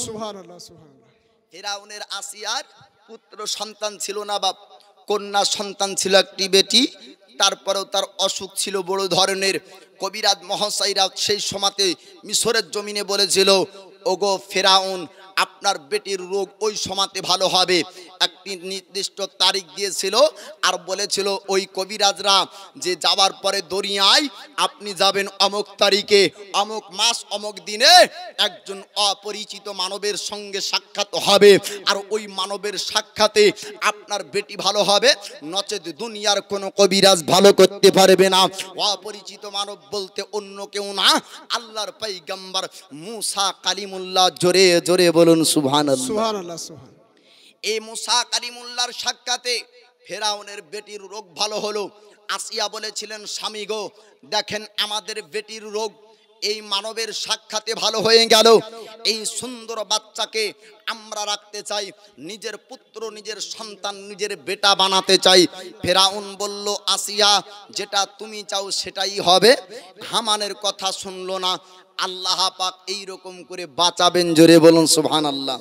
সুবহানাল্লাহ সুবহানাল্লাহ। ফেরাউনের আসিয়ার পুত্র সন্তান ছিল না, বাপ কন্যা সন্তান ছিল একটি বেটি। তারপরেও তার অসুখ ছিল বড় ধরনের। কবিরাজ মহাশয়রা সেই সময়তে মিশরের জমিনে বলেছিল, ওগো ফেরাউন, আপনার বেটির রোগ ওই সময়তে ভালো হবে। একটি নির্দিষ্ট তারিখ দিয়েছিল আর বলেছিল ওই কবিরাজরা যে যাওয়ার পরে দরিয়ায় আপনি যাবেন অমুক তারিখে, অমুক মাস, অমুক দিনে একজন অপরিচিত মানবের সঙ্গে সাক্ষাৎ হবে, আর ওই মানবের সাক্ষাতে আপনার বেটি ভালো হবে, নচেত দুনিয়ার কোনো কবিরাজ ভালো করতে পারবে না। অপরিচিত মানব বলতে অন্য কেউ না, আল্লাহর পয়গম্বর মুসা কালিমুল্লাহ। জোরে জোরে বলুন সুবহানাল্লাহ সুবহানাল্লাহ সুবহান। এই মুসা কালিমুল্লাহর সাক্ষাতে ফেরাউনের বেটির রোগ ভালো হলো। আসিয়া বলেছিলেন, স্বামী গো, দেখেন আমাদের বেটির রোগ এই মানবের সাক্ষাতে ভালো হয়ে গেল। এই সুন্দর বাচ্চাকে আমরা রাখতে চাই, নিজের পুত্র, নিজের সন্তান, নিজের বেটা বানাতে চাই। ফেরাউন বলল, আসিয়া যেটা তুমি চাও সেটাই হবে। হামানের কথা শুনলো না। আল্লাহ পাক এইরকম করে বাঁচাবেন। জোরে বলুন সুবহানাল্লাহ।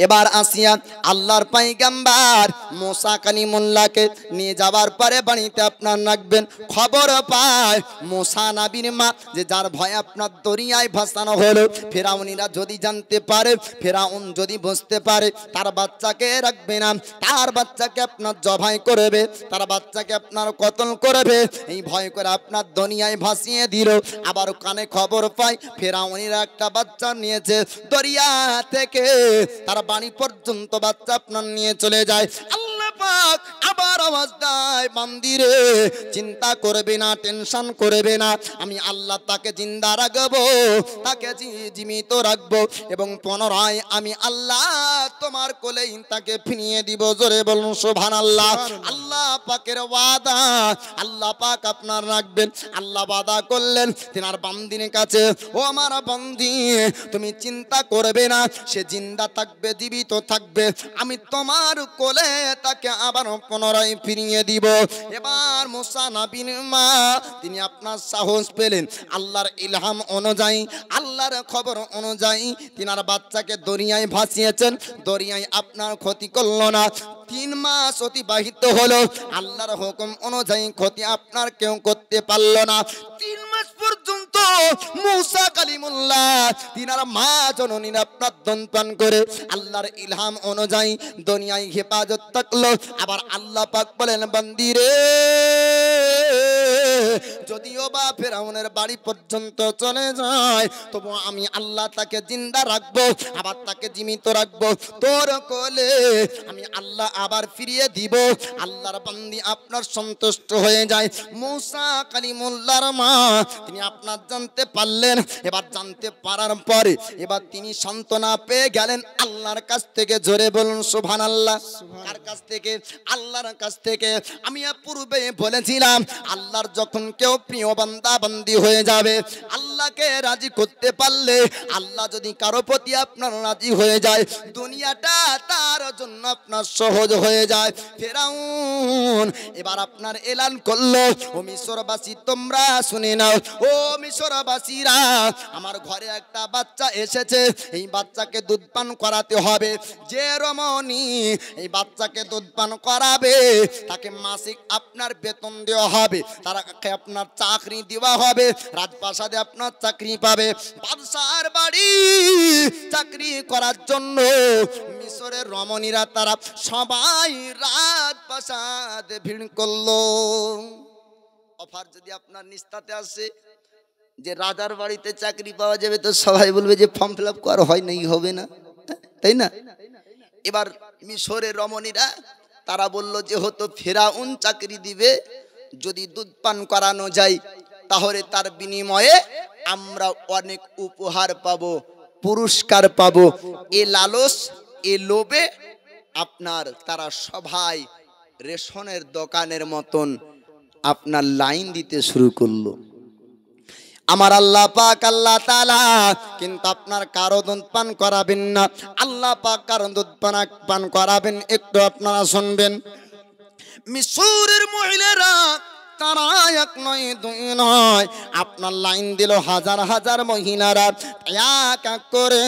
এবার আসিয়া আল্লাহর পয়গম্বর মুসা কালিমুল্লাহকে নিয়ে যাওয়ার পরে বাড়িতে আপনার রাখবেন। খবর পায় মুসা নবীর মা যে যার ভয় আপনার দরিয়ায় ভাসানো হলো, ফেরাউনিরা যদি জানতে পারে, ফেরাউন যদি বুঝতে পারে, তার বাচ্চাকে রাখবে না, তার বাচ্চাকে আপনার জবাই করবে, তার বাচ্চাকে আপনার কতল করবে। এই ভয় করে আপনার দুনিয়ায় ভাসিয়ে দিল। আবার কানে খবর পায় ফেরাউনিরা একটা বাচ্চা নিয়েছে, দরিয়া থেকে তার বাড়ি পর্যন্ত বাচ্চা আপনার নিয়ে চলে যায়। আল্লাহ পাক আবার আওয়াজ দেয়, বান্দিরে চিন্তা করবে না, টেনশন করবে না, আমি আল্লাহ তাকে জিন্দা রাখবো, তাকে জীবিত রাখবো, এবং পুনরায় আমি আল্লাহ তোমার কোলেই তাকে ফিরিয়ে দিব। জোরে বলুন সুবহানাল্লাহ। আল্লাহ পাকের ওয়াদা, আল্লাহ পাক আপনার রাখবেন। আল্লাহ ওয়াদা করলেন তিনার বান্দির কাছে, ও আমার বান্দি, তুমি চিন্তা করবে না, সে জিন্দা থাকবে, জীবিত থাকবে, আমি তোমার কোলে তাকে আবার পুনরায় ফিরিয়ে দিব। এবার মুসা নবীর মা তিনি আপনার সাহস পেলেন, আল্লাহর ইলহাম অনুযায়ী, আল্লাহর খবর অনুযায়ী তিনার বাচ্চাকে দরিয়ায় ভাসিয়েছেন। দরিয়ায় আপনার ক্ষতি করলো না। 3 মাস অতিবাহিত হলো, আল্লাহর হুকুম অনুযায়ী ক্ষতি আপনার কেউ করতে পারলো না। 3 মাস পর্যন্ত মুসা কালিমুল্লাহ তিনার মা জননীর আপনার দন্তন করে আল্লাহর ইলহাম অনুযায়ী দুনিয়ায় হেফাজত থাকলো। আবার আল্লাহ পাক বলেন, বান্দিরে যদিও বা ফেরাউনের বাড়ি পর্যন্ত চলে যায়, তবু আমি আল্লাহ তাকে জিন্দা রাখবো, আবার তাকে জীবিত রাখবো, তোর কোলে আমি আল্লাহ আবার ফিরিয়ে দিব। আল্লাহর বান্দি আপনার সন্তুষ্ট হয়ে যায়। মুসা কালিমুল্লাহর মা তিনি আপনার জানতে পারলেন। এবার জানতে পারার পরে এবার তিনি সান্ত্বনা পেয়ে গেলেন আল্লাহর কাছ থেকে। জোরে বলুন সুবহানাল্লাহ। কার কাছ থেকে? আল্লাহর কাছ থেকে। আমি পূর্বে বলেছিলাম, আল্লাহর যখন কেউ প্রিয় বান্দা বান্দি হয়ে যাবে, আল্লাহকে রাজি করতে পারলে, আল্লাহ যদি কারো প্রতি আপনার রাজি হয়ে যায়, দুনিয়াটা তার জন্য আপনার সহজ হয়ে যায়। ফেরাউন এবার আপনার এলান করলো, ও মিশরবাসী তোমরা শুনে নাও, ও মিশরবাসীরা, আমার ঘরে একটা বাচ্চা এসেছে, এই বাচ্চাকে দুধ পান করাতে হবে। যে রমণী এই বাচ্চাকে দুধ পান করাবে তাকে মাসিক আপনার বেতন দেওয়া হবে, তাকে আপনার চাকরি দেওয়া হবে, রাজপ্রাসাদে আপনার চাকরি পাবে। বাদশার বাড়ি চাকরি করার জন্য মিশরের রমণীরা তারা সবাই রাজপ্রাসাদে ভিড় করলো। অফার যদি আপনার নিস্তাতে আসে যে রাজার বাড়িতে চাকরি পাওয়া যাবে, তো সবাই বলবে যে ফর্ম ফিল আপ করা হয় নাই, হবে না, তাই না? এবার মিশরের রমণীরা তারা বলল যে হতো ফেরাউন চাকরি দিবে, যদি দুধ পান করানো যায় তাহলে তার বিনিময়ে আমরা অনেক উপহার পাবো, পুরস্কার পাবো। এ লালস, এ লোভে আপনার তারা সবাই রেশনের দোকানের মতন আপনার লাইন দিতে শুরু করলো। আমার আল্লাহ পাক আল্লাহ তাআলা কিন্তু আপনার কারো দুধ পান করাবেন না, আল্লাহ পাক কারো দুধ পান করাবেন। একটু আপনারা শুনবেন, মিশরের মহিলারা তারা এক নয় দুই নয়, আপনার লাইন দিল হাজার হাজার মহিলারা, এক এক করে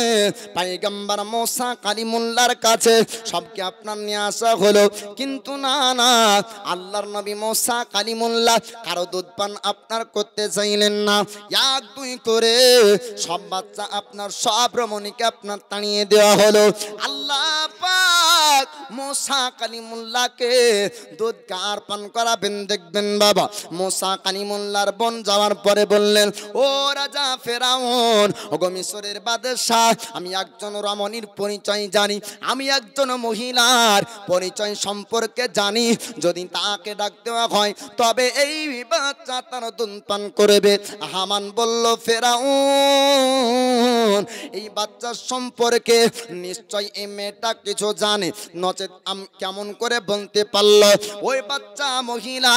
পয়গম্বর মুসা কালিমুল্লাহর কাছে সবকে আপনার নিয়ে আসা হলো। কিন্তু না না, আল্লাহর নবী মুসা কালিমুল্লাহ কারো দুধ পান আপনার করতে চাইলেন না। এক দুই করে সব বাচ্চা আপনার সব রমণীকে আপনার তাড়িয়ে দেওয়া হলো। আল্লাহ পাক মুসা কালিমুল্লাহকে দুধ কার পান করাবেন দেখবেন বাবা। মুসা কালিমুল্লাহর বোন যাওয়ার পরে বললেন, ও রাজা ফেরাউন, ওগো মিশরের বাদশাহ, আমি একজন রমণীর পরিচয় জানি, আমি একজন মহিলার পরিচয় সম্পর্কে জানি, যদি তাকে ডাক দেওয়া হয় তবে এই বাচ্চা তার দুধ পান করবে। হামান বলল, ফেরাউন এই বাচ্চার সম্পর্কে নিশ্চয় এই মেয়েটা কিছু জানে, নচেত কেমন করে বলতে পারলো? ওই বাচ্চা মহিলা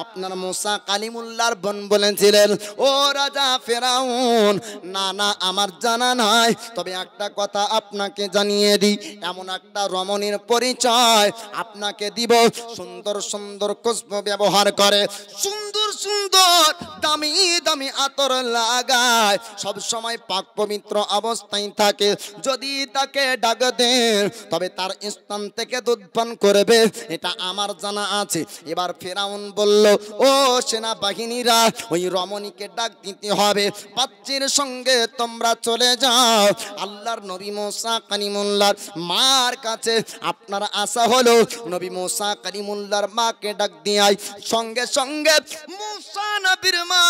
আপনার মুসা কালিমুল্লাহর বোন বলেছিলেন, ও রাজা ফেরাউন, না না আমার জানা নাই, তবে একটা কথা আপনাকে জানিয়ে দিই, এমন একটা রমণীর পরিচয় আপনাকে দিব, সুন্দর সুন্দর খুশবু ব্যবহার করে, সুন্দর সুন্দর দামি দামি আতর লাগায়, সব সময় পাক পবিত্র অবস্থায় থাকে, যদি তাকে ডাক দেন তবে তার স্থান থেকে দুধ পান করবে, এটা আমার জানা আছে। এবার ফেরাউন বলল, ও সেনাবাহিনীরা, ওই রমণীকে ডাক দিতে হবে, পাত্রীর সঙ্গে তোমরা চলে যাও। আল্লাহর নবী মুসা কালিমুল্লাহর মার কাছে আপনার আসা হলো। নবী মুসা কালিমুল্লাহর মাকে ডাক দিয়াই সঙ্গে সঙ্গে মুসা নবীর মা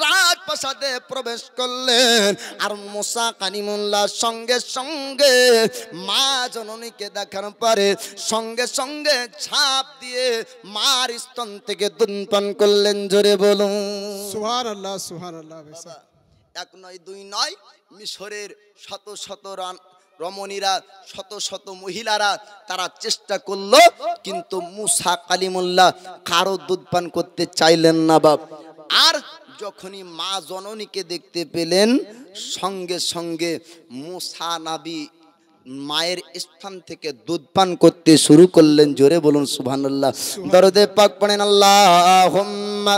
রাজপ্রাসাদে প্রবেশ করলেন। আর মুসা কালিমুল্লাহর সঙ্গে সঙ্গে মা জননীকে দেখার পরে সঙ্গে সঙ্গে ছাপ দিয়ে মার স্তন থেকে দুধ পান করলেন। জোরে বলুন সুবহানাল্লাহ, সুবহানাল্লাহ। এক নয় দুই নয়, মিশরের শত শত রমণীরা, শত শত মহিলারা তারা চেষ্টা করলো, কিন্তু মুসা কালিমুল্লাহ কারো দুধ পান করতে চাইলেন না বাপ। আর যখনই মা জননীকে দেখতে পেলেন সঙ্গে সঙ্গে মুসা নবী মায়ের স্থান থেকে দুধ পান করতে শুরু করলেন। জোরে বলুন সুবহানাল্লাহ। দরুদে পাক পড়েন আল্লাহুম্মা